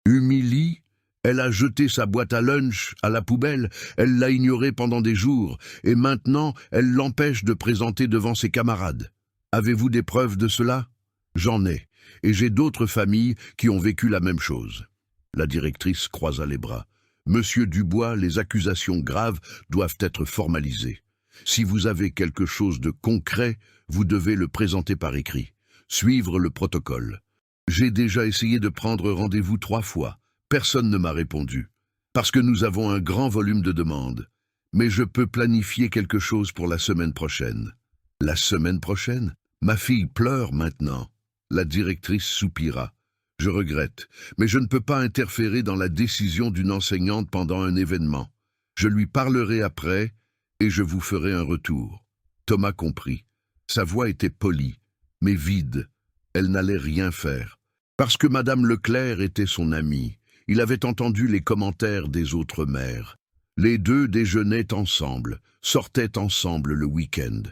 Humilie? Elle a jeté sa boîte à lunch à la poubelle, elle l'a ignorée pendant des jours, et maintenant elle l'empêche de présenter devant ses camarades. Avez-vous des preuves de cela? J'en ai, et j'ai d'autres familles qui ont vécu la même chose. La directrice croisa les bras. Monsieur Dubois, les accusations graves doivent être formalisées. Si vous avez quelque chose de concret, vous devez le présenter par écrit. Suivre le protocole. J'ai déjà essayé de prendre rendez-vous 3 fois. Personne ne m'a répondu. Parce que nous avons un grand volume de demandes. Mais je peux planifier quelque chose pour la semaine prochaine. La semaine prochaine? Ma fille pleure maintenant. La directrice soupira. Je regrette, mais je ne peux pas interférer dans la décision d'une enseignante pendant un événement. Je lui parlerai après et je vous ferai un retour. Thomas comprit. Sa voix était polie, mais vide. Elle n'allait rien faire. Parce que Madame Leclerc était son amie. Il avait entendu les commentaires des autres mères. Les deux déjeunaient ensemble, sortaient ensemble le week-end.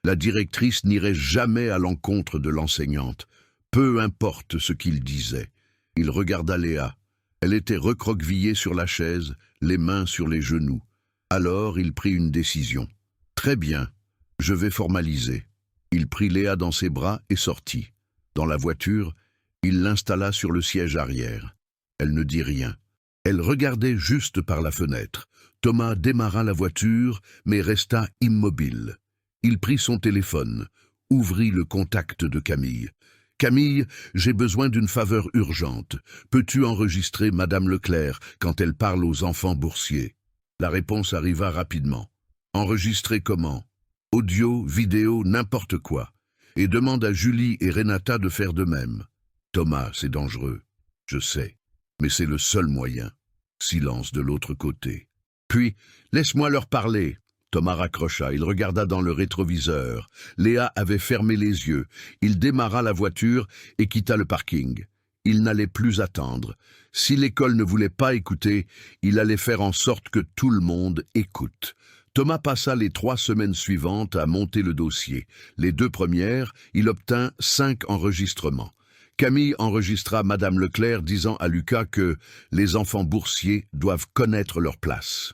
La directrice n'irait jamais à l'encontre de l'enseignante, peu importe ce qu'il disait. Il regarda Léa. Elle était recroquevillée sur la chaise, les mains sur les genoux. Alors il prit une décision. Très bien, je vais formaliser. Il prit Léa dans ses bras et sortit. Dans la voiture, il l'installa sur le siège arrière. Elle ne dit rien. Elle regardait juste par la fenêtre. Thomas démarra la voiture, mais resta immobile. Il prit son téléphone, ouvrit le contact de Camille. « Camille, j'ai besoin d'une faveur urgente. Peux-tu enregistrer Madame Leclerc quand elle parle aux enfants boursiers ?» La réponse arriva rapidement. « Enregistrer comment? Audio, vidéo, n'importe quoi. Et demande à Julie et Renata de faire de même. Thomas, c'est dangereux. Je sais. Mais c'est le seul moyen. » Silence de l'autre côté. Puis, « Laisse-moi leur parler. » Thomas raccrocha, il regarda dans le rétroviseur. Léa avait fermé les yeux. Il démarra la voiture et quitta le parking. Il n'allait plus attendre. Si l'école ne voulait pas écouter, il allait faire en sorte que tout le monde écoute. Thomas passa les 3 semaines suivantes à monter le dossier. Les 2 premières, il obtint 5 enregistrements. Camille enregistra Madame Leclerc disant à Lucas que les enfants boursiers doivent connaître leur place.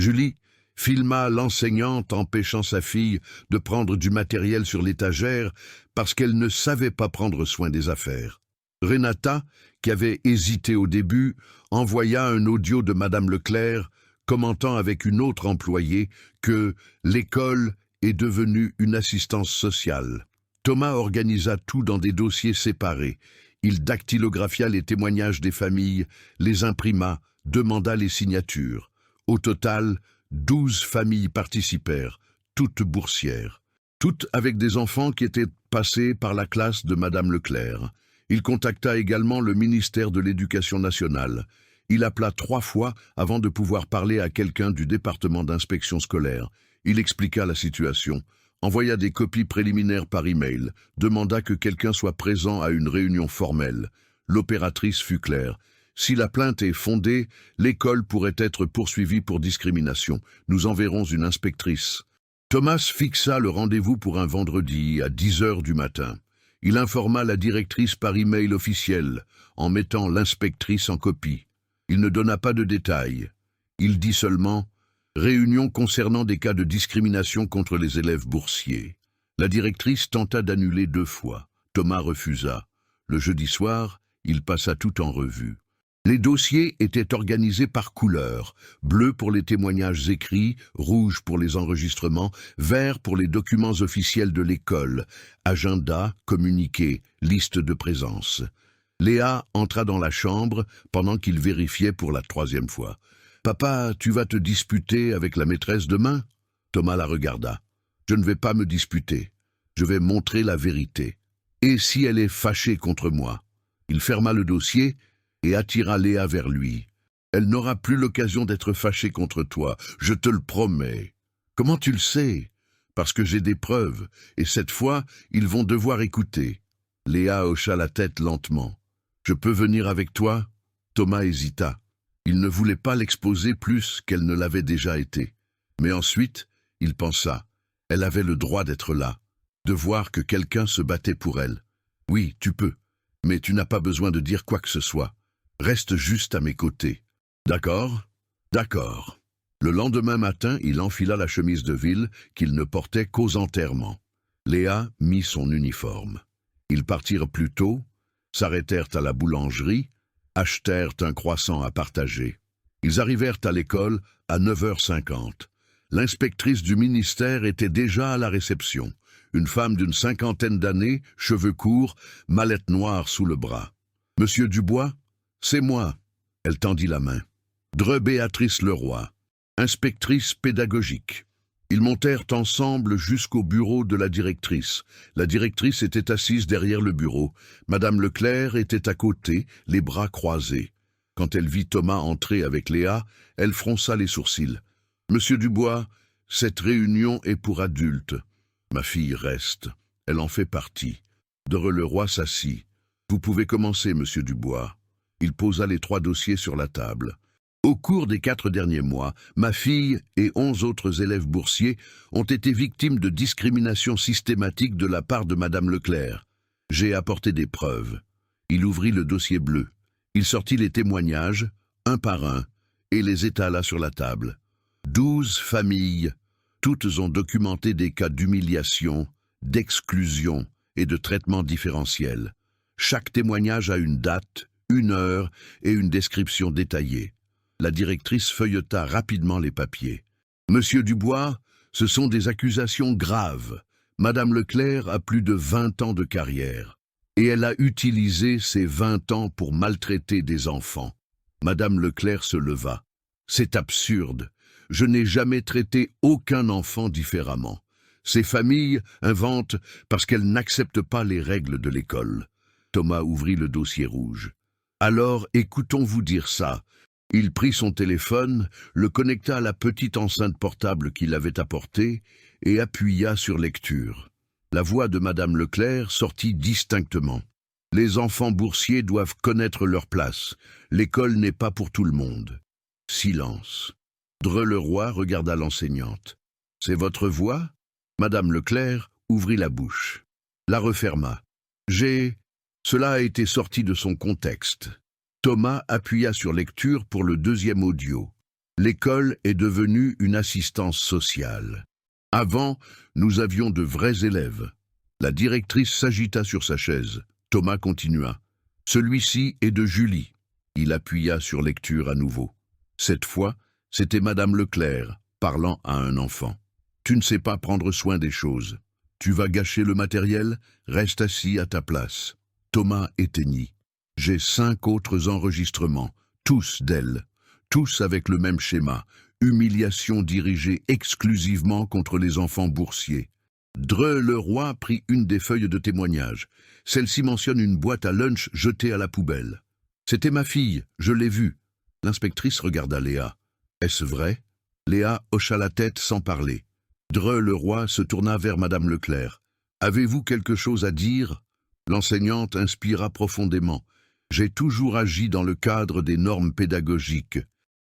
Julie filma l'enseignante empêchant sa fille de prendre du matériel sur l'étagère parce qu'elle ne savait pas prendre soin des affaires. Renata, qui avait hésité au début, envoya un audio de Madame Leclerc commentant avec une autre employée que l'école est devenue une assistance sociale. Thomas organisa tout dans des dossiers séparés. Il dactylographia les témoignages des familles, les imprima, demanda les signatures. Au total, 12 familles participèrent, toutes boursières, toutes avec des enfants qui étaient passés par la classe de Madame Leclerc. Il contacta également le ministère de l'Éducation nationale. Il appela 3 fois avant de pouvoir parler à quelqu'un du département d'inspection scolaire. Il expliqua la situation, envoya des copies préliminaires par email, demanda que quelqu'un soit présent à une réunion formelle. L'opératrice fut claire. Si la plainte est fondée, l'école pourrait être poursuivie pour discrimination. Nous enverrons une inspectrice. Thomas fixa le rendez-vous pour un vendredi à 10 heures du matin. Il informa la directrice par email officiel, en mettant l'inspectrice en copie. Il ne donna pas de détails. Il dit seulement « Réunion concernant des cas de discrimination contre les élèves boursiers ». La directrice tenta d'annuler 2 fois. Thomas refusa. Le jeudi soir, il passa tout en revue. Les dossiers étaient organisés par couleur, bleu pour les témoignages écrits, rouge pour les enregistrements, vert pour les documents officiels de l'école, agenda, communiqué, liste de présence. Léa entra dans la chambre pendant qu'il vérifiait pour la 3e fois. « Papa, tu vas te disputer avec la maîtresse demain ?» Thomas la regarda. « Je ne vais pas me disputer. Je vais montrer la vérité. Et si elle est fâchée contre moi ?» Il ferma le dossier et attira Léa vers lui. « Elle n'aura plus l'occasion d'être fâchée contre toi, je te le promets. »« Comment tu le sais ?»« Parce que j'ai des preuves, et cette fois, ils vont devoir écouter. » Léa hocha la tête lentement. « Je peux venir avec toi ?» Thomas hésita. Il ne voulait pas l'exposer plus qu'elle ne l'avait déjà été. Mais ensuite, il pensa, elle avait le droit d'être là. de voir que quelqu'un se battait pour elle. Oui, tu peux, mais tu n'as pas besoin de dire quoi que ce soit. Reste juste à mes côtés. D'accord? D'accord. Le lendemain matin, il enfila la chemise de ville qu'il ne portait qu'aux enterrements. Léa mit son uniforme. Ils partirent plus tôt, s'arrêtèrent à la boulangerie, achetèrent un croissant à partager. Ils arrivèrent à l'école à 9h50. L'inspectrice du ministère était déjà à la réception. Une femme d'une 50aine d'années, cheveux courts, mallette noire sous le bras. « Monsieur Dubois, c'est moi. » Elle tendit la main. « Dre Béatrice Leroy, inspectrice pédagogique. » Ils montèrent ensemble jusqu'au bureau de la directrice. La directrice était assise derrière le bureau. Madame Leclerc était à côté, les bras croisés. Quand elle vit Thomas entrer avec Léa, elle fronça les sourcils. « Monsieur Dubois, cette réunion est pour adultes. Ma fille reste. Elle en fait partie. » Dre Leroy s'assit. « Vous pouvez commencer, monsieur Dubois. » Il posa les 3 dossiers sur la table. Au cours des 4 derniers mois, ma fille et 11 autres élèves boursiers ont été victimes de discrimination systématique de la part de Madame Leclerc. J'ai apporté des preuves. Il ouvrit le dossier bleu. Il sortit les témoignages, un par un, et les étala sur la table. 12 familles, toutes ont documenté des cas d'humiliation, d'exclusion et de traitement différentiel. Chaque témoignage a une date, une heure et une description détaillée. La directrice feuilleta rapidement les papiers. « Monsieur Dubois, ce sont des accusations graves. Madame Leclerc a plus de 20 ans de carrière. Et elle a utilisé ces 20 ans pour maltraiter des enfants. » Madame Leclerc se leva. « C'est absurde. Je n'ai jamais traité aucun enfant différemment. Ces familles inventent parce qu'elles n'acceptent pas les règles de l'école. » Thomas ouvrit le dossier rouge. « Alors, écoutons-vous dire ça. » Il prit son téléphone, le connecta à la petite enceinte portable qu'il avait apportée et appuya sur lecture. La voix de Madame Leclerc sortit distinctement. « Les enfants boursiers doivent connaître leur place. L'école n'est pas pour tout le monde. » Silence. Dre Leroy regarda l'enseignante. « C'est votre voix ?» Madame Leclerc ouvrit la bouche. La referma. « Cela a été sorti de son contexte. » Thomas appuya sur lecture pour le 2e audio. L'école est devenue une assistance sociale. Avant, nous avions de vrais élèves. La directrice s'agita sur sa chaise. Thomas continua. Celui-ci est de Julie. Il appuya sur lecture à nouveau. Cette fois, c'était Madame Leclerc, parlant à un enfant. Tu ne sais pas prendre soin des choses. Tu vas gâcher le matériel, reste assis à ta place. Thomas éteignit. J'ai 5 autres enregistrements, tous d'elle, tous avec le même schéma, humiliation dirigée exclusivement contre les enfants boursiers. Dre Leroy prit une des feuilles de témoignage. Celle-ci mentionne une boîte à lunch jetée à la poubelle. C'était ma fille, je l'ai vue. L'inspectrice regarda Léa. Est-ce vrai? Léa hocha la tête sans parler. Dre Leroy se tourna vers Madame Leclerc. Avez-vous quelque chose à dire? L'enseignante inspira profondément. J'ai toujours agi dans le cadre des normes pédagogiques.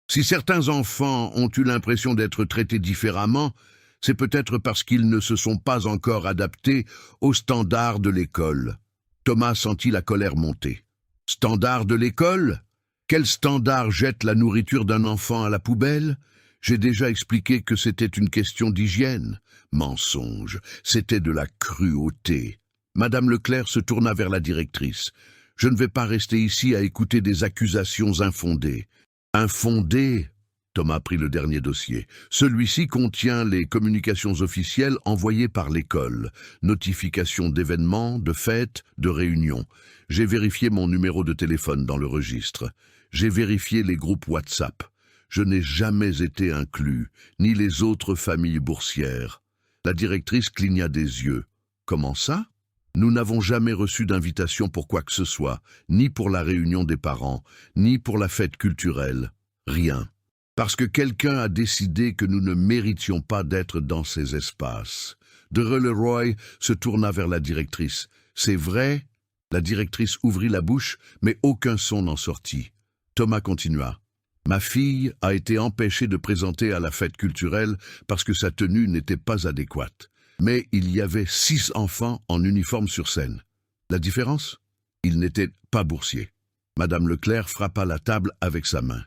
Si certains enfants ont eu l'impression d'être traités différemment, c'est peut-être parce qu'ils ne se sont pas encore adaptés aux standards de l'école. Thomas sentit la colère monter. Standards de l'école? Quel standard jette la nourriture d'un enfant à la poubelle? J'ai déjà expliqué que c'était une question d'hygiène. Mensonge, c'était de la cruauté. Madame Leclerc se tourna vers la directrice. Je ne vais pas rester ici à écouter des accusations infondées. Infondées? Thomas prit le dernier dossier. Celui-ci contient les communications officielles envoyées par l'école. Notifications d'événements, de fêtes, de réunions. J'ai vérifié mon numéro de téléphone dans le registre. J'ai vérifié les groupes WhatsApp. Je n'ai jamais été inclus, ni les autres familles boursières. La directrice cligna des yeux. Comment ça? Nous n'avons jamais reçu d'invitation pour quoi que ce soit, ni pour la réunion des parents, ni pour la fête culturelle. Rien. Parce que quelqu'un a décidé que nous ne méritions pas d'être dans ces espaces. Dre Leroy se tourna vers la directrice. C'est vrai? La directrice ouvrit la bouche, mais aucun son n'en sortit. Thomas continua. Ma fille a été empêchée de présenter à la fête culturelle parce que sa tenue n'était pas adéquate. Mais il y avait 6 enfants en uniforme sur scène. La différence? Ils n'étaient pas boursiers. Madame Leclerc frappa la table avec sa main.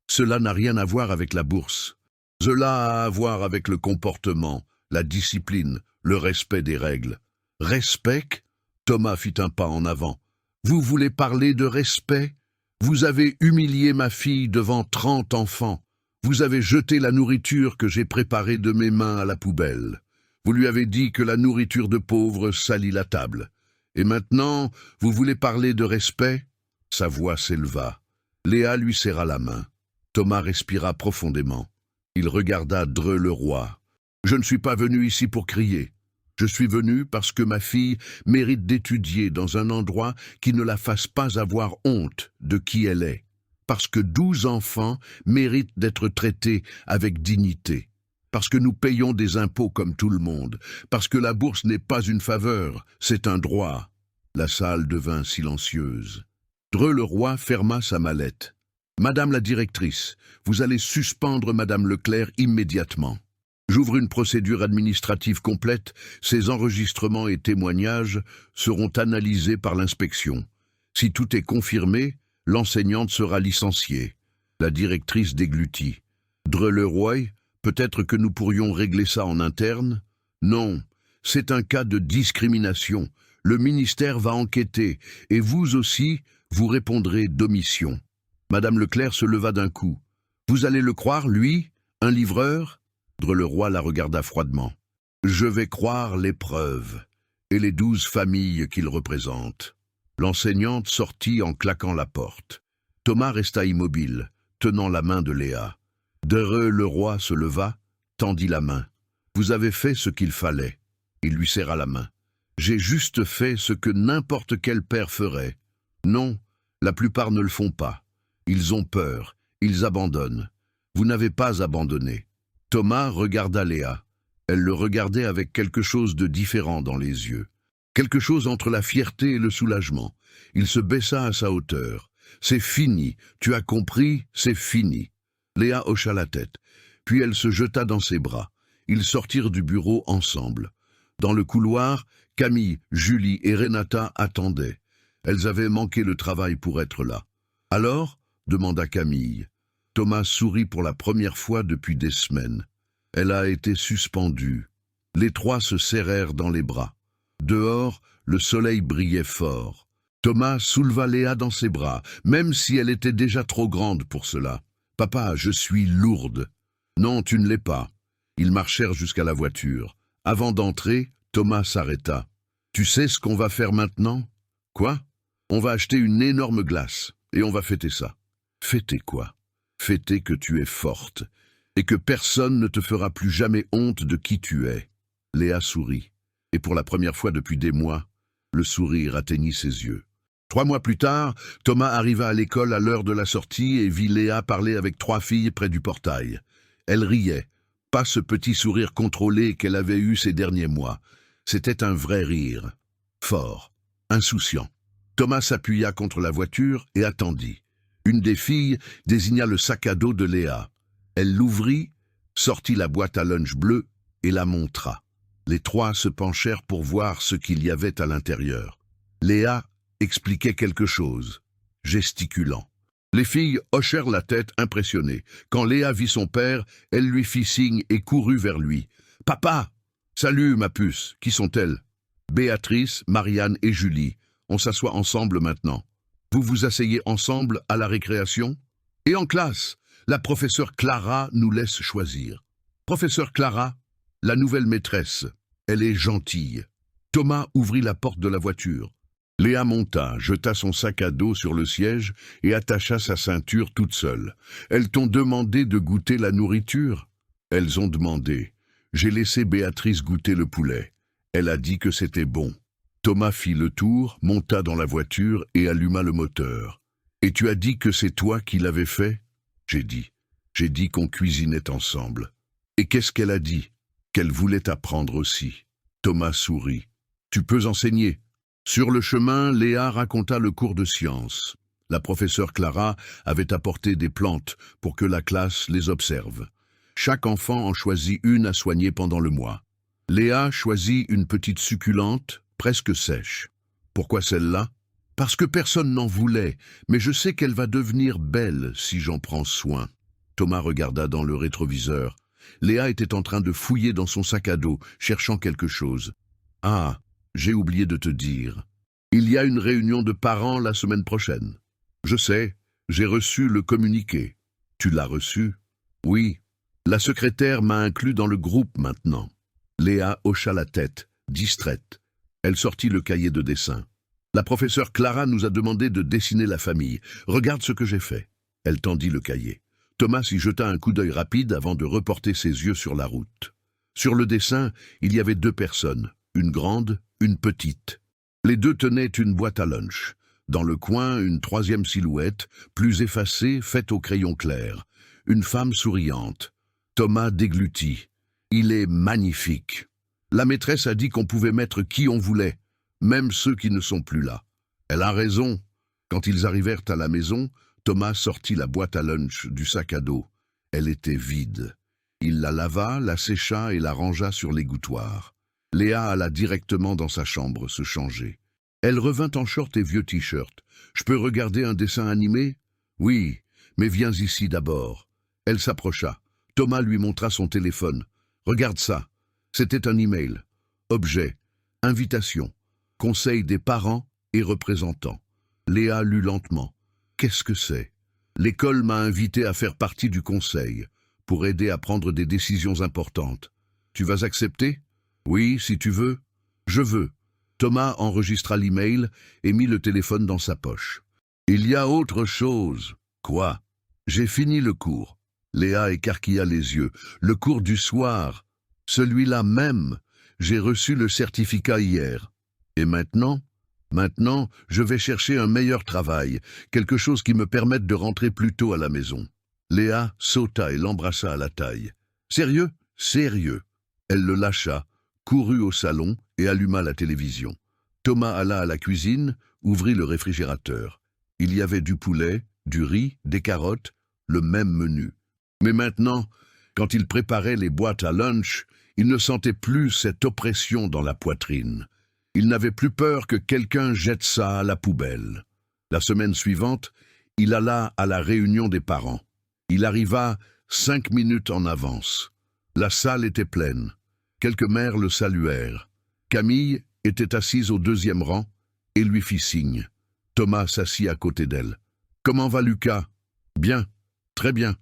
Cela n'a rien à voir avec la bourse. Cela a à voir avec le comportement, la discipline, le respect des règles. Respect? Thomas fit un pas en avant. Vous voulez parler de respect? Vous avez humilié ma fille devant 30 enfants. Vous avez jeté la nourriture que j'ai préparée de mes mains à la poubelle. Vous lui avez dit que la nourriture de pauvres salit la table. Et maintenant, vous voulez parler de respect? Sa voix s'éleva. Léa lui serra la main. Thomas respira profondément. Il regarda Dreux le roi. « Je ne suis pas venu ici pour crier. Je suis venu parce que ma fille mérite d'étudier dans un endroit qui ne la fasse pas avoir honte de qui elle est. Parce que 12 enfants méritent d'être traités avec dignité. Parce que nous payons des impôts comme tout le monde. Parce que la bourse n'est pas une faveur, c'est un droit. » La salle devint silencieuse. Dreux le roi ferma sa mallette. « Madame la directrice, vous allez suspendre Madame Leclerc immédiatement. J'ouvre une procédure administrative complète. Ces enregistrements et témoignages seront analysés par l'inspection. Si tout est confirmé, l'enseignante sera licenciée. » La directrice déglutit. « Dreux le roi, peut-être que nous pourrions régler ça en interne? Non, c'est un cas de discrimination. Le ministère va enquêter, et vous aussi, vous répondrez d'omission. » Madame Leclerc se leva d'un coup. « Vous allez le croire, lui, un livreur ?» Dreux le roi la regarda froidement. « Je vais croire les preuves, et les 12 familles qu'il représente. » L'enseignante sortit en claquant la porte. Thomas resta immobile, tenant la main de Léa. Dreux le roi se leva, tendit la main. « Vous avez fait ce qu'il fallait. » Il lui serra la main. « J'ai juste fait ce que n'importe quel père ferait. » Non, la plupart ne le font pas. Ils ont peur, ils abandonnent. Vous n'avez pas abandonné. Thomas regarda Léa. Elle le regardait avec quelque chose de différent dans les yeux. Quelque chose entre la fierté et le soulagement. Il se baissa à sa hauteur. « C'est fini, tu as compris, c'est fini. » Léa hocha la tête. Puis elle se jeta dans ses bras. Ils sortirent du bureau ensemble. Dans le couloir, Camille, Julie et Renata attendaient. Elles avaient manqué le travail pour être là. « Alors ?» demanda Camille. Thomas sourit pour la première fois depuis des semaines. Elle a été suspendue. Les 3 se serrèrent dans les bras. Dehors, le soleil brillait fort. Thomas souleva Léa dans ses bras, même si elle était déjà trop grande pour cela. « Papa, je suis lourde. »« Non, tu ne l'es pas. » Ils marchèrent jusqu'à la voiture. Avant d'entrer, Thomas s'arrêta. « Tu sais ce qu'on va faire maintenant ?»« Quoi ? » ?»« On va acheter une énorme glace, et on va fêter ça. »« Fêter quoi ? » ?»« Fêter que tu es forte, et que personne ne te fera plus jamais honte de qui tu es. » Léa sourit, et pour la première fois depuis des mois, le sourire atteignit ses yeux. 3 mois plus tard, Thomas arriva à l'école à l'heure de la sortie et vit Léa parler avec 3 filles près du portail. Elle riait, pas ce petit sourire contrôlé qu'elle avait eu ces derniers mois. C'était un vrai rire, fort, insouciant. Thomas s'appuya contre la voiture et attendit. Une des filles désigna le sac à dos de Léa. Elle l'ouvrit, sortit la boîte à lunch bleue et la montra. Les 3 se penchèrent pour voir ce qu'il y avait à l'intérieur. Léa expliquait quelque chose, gesticulant. Les filles hochèrent la tête impressionnées. Quand Léa vit son père, elle lui fit signe et courut vers lui. « Papa !»« Salut, ma puce. Qui sont-elles ?»« Béatrice, Marianne et Julie. On s'assoit ensemble maintenant. Vous vous asseyez ensemble à la récréation ? Et en classe, la professeure Clara nous laisse choisir. Professeure Clara, la nouvelle maîtresse. Elle est gentille. » Thomas ouvrit la porte de la voiture. Léa monta, jeta son sac à dos sur le siège et attacha sa ceinture toute seule. « Elles t'ont demandé de goûter la nourriture ?»« Elles ont demandé. J'ai laissé Béatrice goûter le poulet. Elle a dit que c'était bon. » Thomas fit le tour, monta dans la voiture et alluma le moteur. « Et tu as dit que c'est toi qui l'avais fait ?» J'ai dit. J'ai dit qu'on cuisinait ensemble. « Et qu'est-ce qu'elle a dit ?»« Qu'elle voulait apprendre aussi. » Thomas sourit. « Tu peux enseigner ?» Sur le chemin, Léa raconta le cours de sciences. La professeure Clara avait apporté des plantes pour que la classe les observe. Chaque enfant en choisit une à soigner pendant le mois. Léa choisit une petite succulente, presque sèche. Pourquoi celle-là? Parce que personne n'en voulait, mais je sais qu'elle va devenir belle si j'en prends soin. Thomas regarda dans le rétroviseur. Léa était en train de fouiller dans son sac à dos, cherchant quelque chose. « Ah, j'ai oublié de te dire. Il y a une réunion de parents la semaine prochaine. Je sais, j'ai reçu le communiqué. Tu l'as reçu? Oui. La secrétaire m'a inclus dans le groupe maintenant. » Léa hocha la tête, distraite. Elle sortit le cahier de dessin. La professeure Clara nous a demandé de dessiner la famille. Regarde ce que j'ai fait. Elle tendit le cahier. Thomas y jeta un coup d'œil rapide avant de reporter ses yeux sur la route. Sur le dessin, il y avait 2 personnes, une grande, une petite. Les 2 tenaient une boîte à lunch. Dans le coin, une 3e silhouette, plus effacée, faite au crayon clair. Une femme souriante. Thomas déglutit. Il est magnifique. La maîtresse a dit qu'on pouvait mettre qui on voulait, même ceux qui ne sont plus là. Elle a raison. Quand ils arrivèrent à la maison, Thomas sortit la boîte à lunch du sac à dos. Elle était vide. Il la lava, la sécha et la rangea sur l'égouttoir. Léa alla directement dans sa chambre se changer. Elle revint en short et vieux t-shirt. « Je peux regarder un dessin animé ?»« Oui, mais viens ici d'abord. » Elle s'approcha. Thomas lui montra son téléphone. « Regarde ça. C'était un email. Objet. Invitation. Conseil des parents et représentants. » Léa lut lentement. « Qu'est-ce que c'est? L'école m'a invité à faire partie du conseil, pour aider à prendre des décisions importantes. Tu vas accepter? Oui, si tu veux. Je veux. » Thomas enregistra l'email et mit le téléphone dans sa poche. « Il y a autre chose. »« Quoi? » ?»« J'ai fini le cours. » Léa écarquilla les yeux. « Le cours du soir. Celui-là même. J'ai reçu le certificat hier. Et maintenant? Maintenant, je vais chercher un meilleur travail, quelque chose qui me permette de rentrer plus tôt à la maison. » Léa sauta et l'embrassa à la taille. « Sérieux? Sérieux. » Elle le lâcha, courut au salon et alluma la télévision. Thomas alla à la cuisine, ouvrit le réfrigérateur. Il y avait du poulet, du riz, des carottes, le même menu. Mais maintenant, quand il préparait les boîtes à lunch, il ne sentait plus cette oppression dans la poitrine. Il n'avait plus peur que quelqu'un jette ça à la poubelle. La semaine suivante, il alla à la réunion des parents. Il arriva 5 minutes en avance. La salle était pleine. Quelques mères le saluèrent. Camille était assise au 2e rang et lui fit signe. Thomas s'assit à côté d'elle. « Comment va Lucas? »« Bien, très bien. »«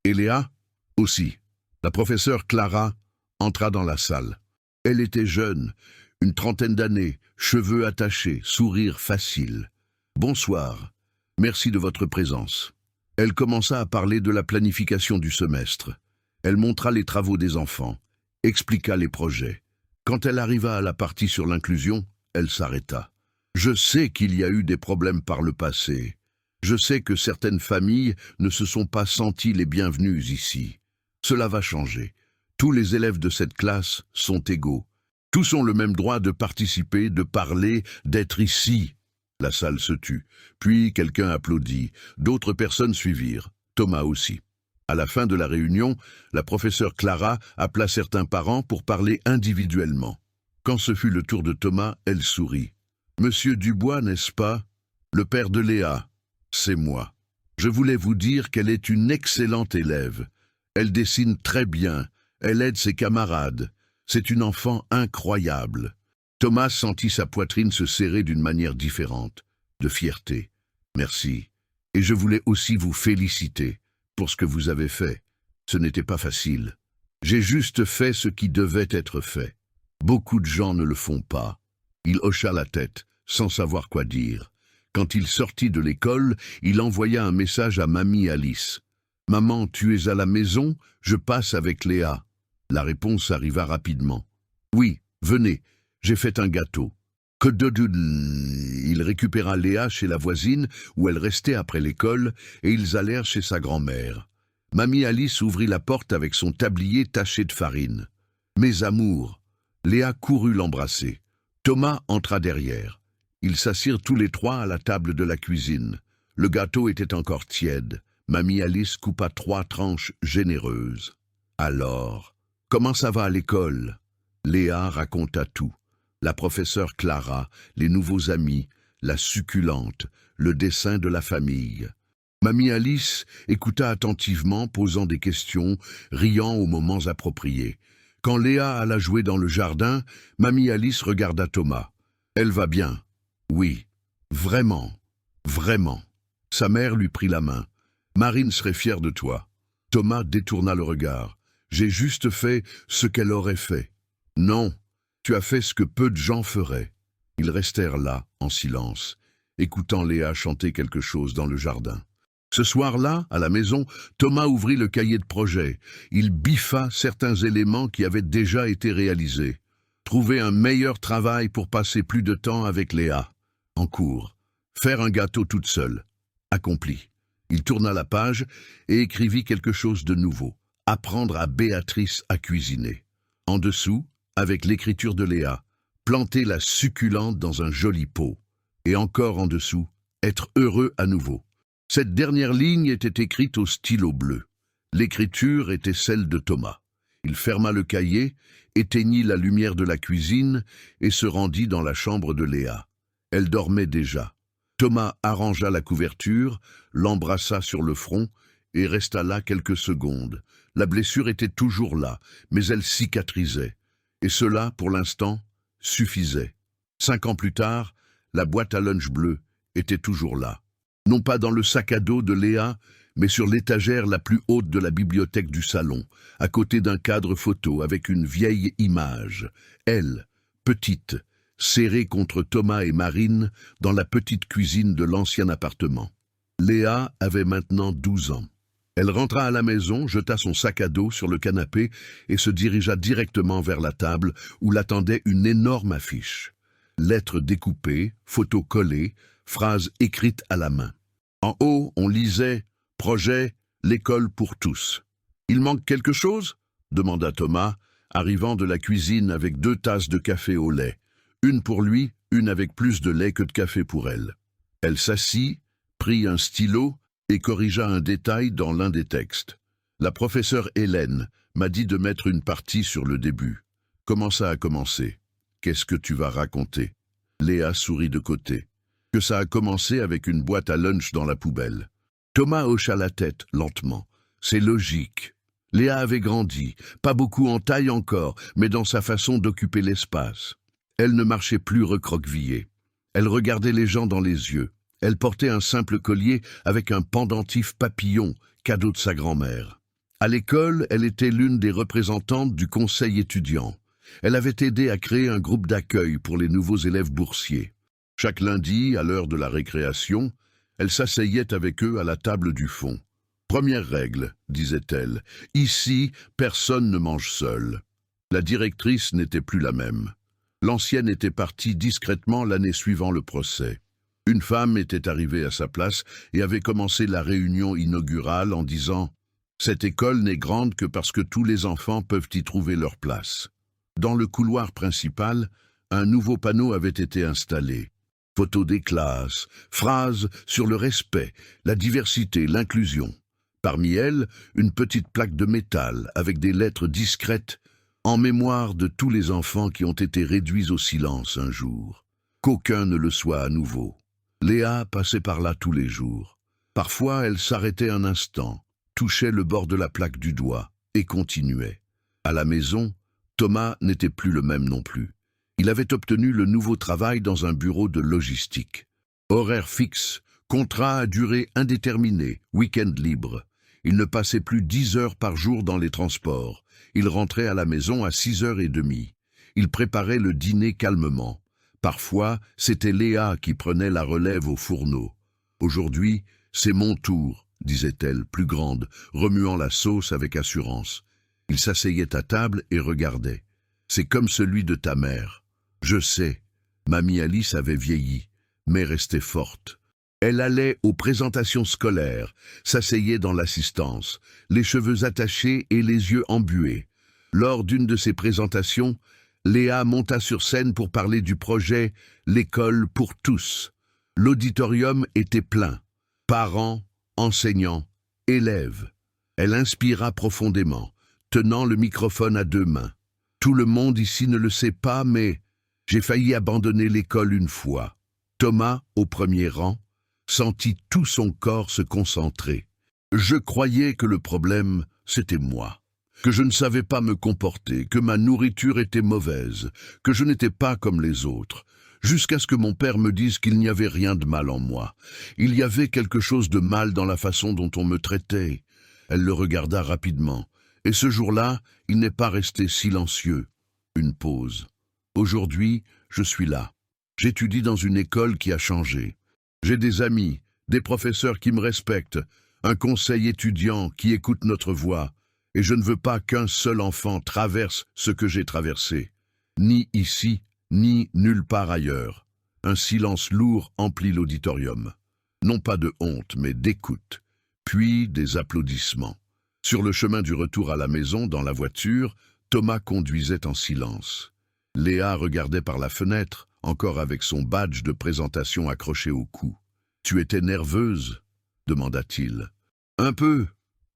Et Léa? » Aussi. La professeure Clara entra dans la salle. Elle était jeune, une 30aine d'années, cheveux attachés, sourire facile. « Bonsoir. Merci de votre présence. » Elle commença à parler de la planification du semestre. Elle montra les travaux des enfants, expliqua les projets. Quand elle arriva à la partie sur l'inclusion, elle s'arrêta. « Je sais qu'il y a eu des problèmes par le passé. Je sais que certaines familles ne se sont pas senties les bienvenues ici. Cela va changer. Tous les élèves de cette classe sont égaux. Tous ont le même droit de participer, de parler, d'être ici. » La salle se tut. Puis quelqu'un applaudit. D'autres personnes suivirent. Thomas aussi. À la fin de la réunion, la professeure Clara appela certains parents pour parler individuellement. Quand ce fut le tour de Thomas, elle sourit. « Monsieur Dubois, n'est-ce pas? Le père de Léa. C'est moi. Je voulais vous dire qu'elle est une excellente élève. Elle dessine très bien. Elle aide ses camarades. C'est une enfant incroyable. » Thomas sentit sa poitrine se serrer d'une manière différente, de fierté. « Merci. Et je voulais aussi vous féliciter pour ce que vous avez fait. Ce n'était pas facile. J'ai juste fait ce qui devait être fait. Beaucoup de gens ne le font pas. » Il hocha la tête, sans savoir quoi dire. Quand il sortit de l'école, il envoya un message à mamie Alice. « Maman, tu es à la maison? Je passe avec Léa. » La réponse arriva rapidement. « Oui, venez. J'ai fait un gâteau. » Il récupéra Léa chez la voisine, où elle restait après l'école, et ils allèrent chez sa grand-mère. Mamie Alice ouvrit la porte avec son tablier taché de farine. « Mes amours !» Léa courut l'embrasser. Thomas entra derrière. Ils s'assirent tous les 3 à la table de la cuisine. Le gâteau était encore tiède. Mamie Alice coupa 3 tranches généreuses. « Alors, comment ça va à l'école ?» Léa raconta tout. La professeure Clara, les nouveaux amis, la succulente, le dessin de la famille. Mamie Alice écouta attentivement, posant des questions, riant aux moments appropriés. Quand Léa alla jouer dans le jardin, Mamie Alice regarda Thomas. « Elle va bien. »« Oui. Vraiment. Vraiment. » Sa mère lui prit la main. « Marine serait fière de toi. » Thomas détourna le regard. « J'ai juste fait ce qu'elle aurait fait. »« Non, tu as fait ce que peu de gens feraient. » Ils restèrent là, en silence, écoutant Léa chanter quelque chose dans le jardin. Ce soir-là, à la maison, Thomas ouvrit le cahier de projet. Il biffa certains éléments qui avaient déjà été réalisés. Trouver un meilleur travail pour passer plus de temps avec Léa. En cours. Faire un gâteau toute seule. Accompli. Il tourna la page et écrivit quelque chose de nouveau. Apprendre à Béatrice à cuisiner. En dessous, avec l'écriture de Léa, planter la succulente dans un joli pot. Et encore en dessous, être heureux à nouveau. Cette dernière ligne était écrite au stylo bleu. L'écriture était celle de Thomas. Il ferma le cahier, éteignit la lumière de la cuisine et se rendit dans la chambre de Léa. Elle dormait déjà. Thomas arrangea la couverture, l'embrassa sur le front et resta là quelques secondes. La blessure était toujours là, mais elle cicatrisait. Et cela, pour l'instant, suffisait. 5 ans plus tard, la boîte à lunch bleue était toujours là. Non pas dans le sac à dos de Léa, mais sur l'étagère la plus haute de la bibliothèque du salon, à côté d'un cadre photo avec une vieille image. Elle, petite, serrée contre Thomas et Marine dans la petite cuisine de l'ancien appartement. Léa avait maintenant 12 ans. Elle rentra à la maison, jeta son sac à dos sur le canapé et se dirigea directement vers la table où l'attendait une énorme affiche. Lettres découpées, photos collées, phrases écrites à la main. En haut, on lisait « Projet, l'école pour tous ». « Il manque quelque chose ?» demanda Thomas, arrivant de la cuisine avec 2 tasses de café au lait. Une pour lui, une avec plus de lait que de café pour elle. Elle s'assit, prit un stylo et corrigea un détail dans l'un des textes. La professeure Hélène m'a dit de mettre une partie sur le début. Comment ça a commencé? Qu'est-ce que tu vas raconter? Léa sourit de côté. Que ça a commencé avec une boîte à lunch dans la poubelle. Thomas hocha la tête lentement. C'est logique. Léa avait grandi, pas beaucoup en taille encore, mais dans sa façon d'occuper l'espace. Elle ne marchait plus recroquevillée. Elle regardait les gens dans les yeux. Elle portait un simple collier avec un pendentif papillon, cadeau de sa grand-mère. À l'école, elle était l'une des représentantes du conseil étudiant. Elle avait aidé à créer un groupe d'accueil pour les nouveaux élèves boursiers. Chaque lundi, à l'heure de la récréation, elle s'asseyait avec eux à la table du fond. « Première règle, disait-elle, ici, personne ne mange seul. » La directrice n'était plus la même. L'ancienne était partie discrètement l'année suivant le procès. Une femme était arrivée à sa place et avait commencé la réunion inaugurale en disant « Cette école n'est grande que parce que tous les enfants peuvent y trouver leur place. » Dans le couloir principal, un nouveau panneau avait été installé. Photos des classes, phrases sur le respect, la diversité, l'inclusion. Parmi elles, une petite plaque de métal avec des lettres discrètes en mémoire de tous les enfants qui ont été réduits au silence un jour. Qu'aucun ne le soit à nouveau. Léa passait par là tous les jours. Parfois, elle s'arrêtait un instant, touchait le bord de la plaque du doigt et continuait. À la maison, Thomas n'était plus le même non plus. Il avait obtenu le nouveau travail dans un bureau de logistique. Horaire fixe, contrat à durée indéterminée, week-end libre. Il ne passait plus 10 heures par jour dans les transports. Il rentrait à la maison à 6h30. Il préparait le dîner calmement. Parfois, c'était Léa qui prenait la relève au fourneau. « Aujourd'hui, c'est mon tour », disait-elle, plus grande, remuant la sauce avec assurance. Il s'asseyait à table et regardait. « C'est comme celui de ta mère. » « Je sais, mamie Alice avait vieilli, mais restait forte. Elle allait aux présentations scolaires, s'asseyait dans l'assistance, les cheveux attachés et les yeux embués. Lors d'une de ces présentations, Léa monta sur scène pour parler du projet « L'école pour tous ». L'auditorium était plein. Parents, enseignants, élèves. Elle inspira profondément, tenant le microphone à 2 mains. Tout le monde ici ne le sait pas, mais j'ai failli abandonner l'école une fois. Thomas, au premier rang, sentit tout son corps se concentrer. Je croyais que le problème, c'était moi, que je ne savais pas me comporter, que ma nourriture était mauvaise, que je n'étais pas comme les autres, jusqu'à ce que mon père me dise qu'il n'y avait rien de mal en moi. Il y avait quelque chose de mal dans la façon dont on me traitait. Elle le regarda rapidement, et ce jour-là, il n'est pas resté silencieux. Une pause. Aujourd'hui, je suis là. J'étudie dans une école qui a changé. J'ai des amis, des professeurs qui me respectent, un conseil étudiant qui écoute notre voix, et je ne veux pas qu'un seul enfant traverse ce que j'ai traversé. Ni ici, ni nulle part ailleurs. Un silence lourd emplit l'auditorium. Non pas de honte, mais d'écoute. Puis des applaudissements. Sur le chemin du retour à la maison, dans la voiture, Thomas conduisait en silence. Léa regardait par la fenêtre, encore avec son badge de présentation accroché au cou. « Tu étais nerveuse ?» demanda-t-il. « Un peu. »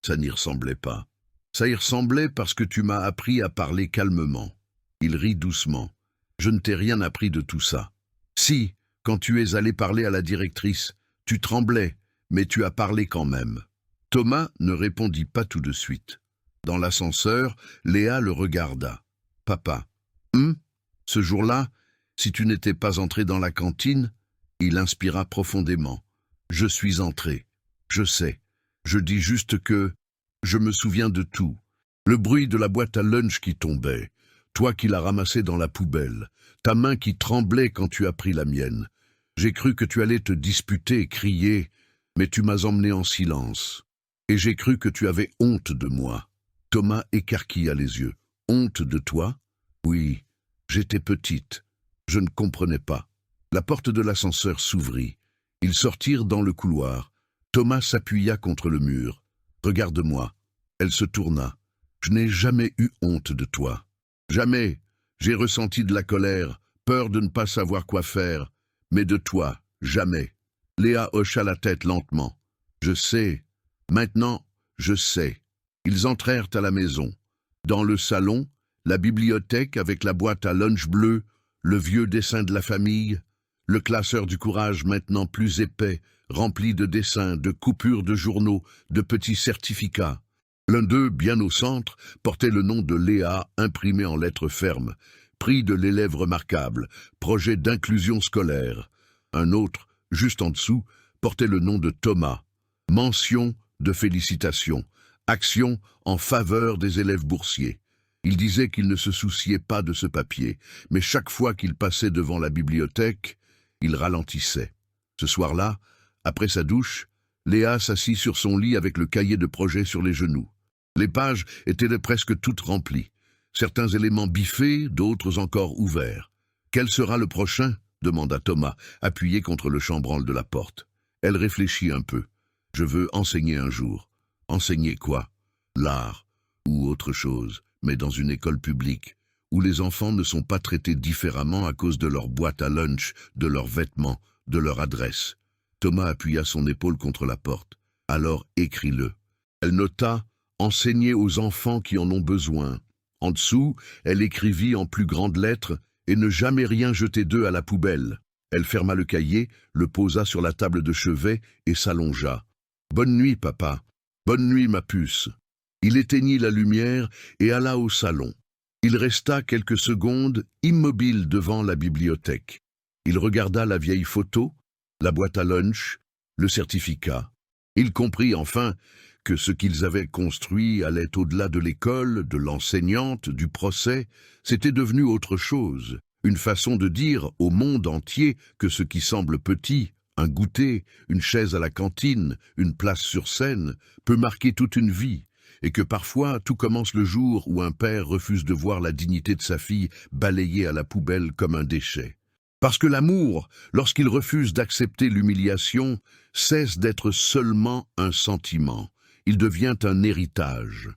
Ça n'y ressemblait pas. « Ça y ressemblait parce que tu m'as appris à parler calmement. » Il rit doucement. « Je ne t'ai rien appris de tout ça. Si, quand tu es allé parler à la directrice, tu tremblais, mais tu as parlé quand même. » Thomas ne répondit pas tout de suite. Dans l'ascenseur, Léa le regarda. « Papa, ce jour-là, si tu n'étais pas entré dans la cantine ?» Il inspira profondément. « Je suis entré. Je sais. Je dis juste que je me souviens de tout. Le bruit de la boîte à lunch qui tombait, toi qui l'as ramassée dans la poubelle, ta main qui tremblait quand tu as pris la mienne. J'ai cru que tu allais te disputer et crier, mais tu m'as emmené en silence. Et j'ai cru que tu avais honte de moi. » Thomas écarquilla les yeux. « Honte de toi ? Oui, j'étais petite. Je ne comprenais pas. » La porte de l'ascenseur s'ouvrit. Ils sortirent dans le couloir. Thomas s'appuya contre le mur. « Regarde-moi. » Elle se tourna. « Je n'ai jamais eu honte de toi. Jamais. J'ai ressenti de la colère, peur de ne pas savoir quoi faire. Mais de toi, jamais. » Léa hocha la tête lentement. « Je sais. Maintenant, je sais. » Ils entrèrent à la maison. Dans le salon, la bibliothèque avec la boîte à lunch bleue, le vieux dessin de la famille, le classeur du courage maintenant plus épais, rempli de dessins, de coupures de journaux, de petits certificats. L'un d'eux, bien au centre, portait le nom de Léa imprimé en lettres fermes, prix de l'élève remarquable, projet d'inclusion scolaire. Un autre, juste en dessous, portait le nom de Thomas, mention de félicitations, action en faveur des élèves boursiers. Il disait qu'il ne se souciait pas de ce papier, mais chaque fois qu'il passait devant la bibliothèque, il ralentissait. Ce soir-là, après sa douche, Léa s'assit sur son lit avec le cahier de projet sur les genoux. Les pages étaient presque toutes remplies. Certains éléments biffés, d'autres encore ouverts. « Quel sera le prochain ?» demanda Thomas, appuyé contre le chambranle de la porte. Elle réfléchit un peu. « Je veux enseigner un jour. » « Enseigner quoi ? L'art, ou autre chose, mais dans une école publique, où les enfants ne sont pas traités différemment à cause de leur boîte à lunch, de leurs vêtements, de leur adresse. » Thomas appuya son épaule contre la porte. « Alors écris-le. » Elle nota « Enseigner aux enfants qui en ont besoin ». En dessous, elle écrivit en plus grandes lettres « Et ne jamais rien jeter d'eux à la poubelle ». Elle ferma le cahier, le posa sur la table de chevet et s'allongea. « Bonne nuit, papa. Bonne nuit, ma puce. » Il éteignit la lumière et alla au salon. Il resta quelques secondes immobile devant la bibliothèque. Il regarda la vieille photo, la boîte à lunch, le certificat. Il comprit enfin que ce qu'ils avaient construit allait au-delà de l'école, de l'enseignante, du procès. C'était devenu autre chose, une façon de dire au monde entier que ce qui semble petit, un goûter, une chaise à la cantine, une place sur scène, peut marquer toute une vie, et que parfois tout commence le jour où un père refuse de voir la dignité de sa fille balayée à la poubelle comme un déchet. Parce que l'amour, lorsqu'il refuse d'accepter l'humiliation, cesse d'être seulement un sentiment. Il devient un héritage.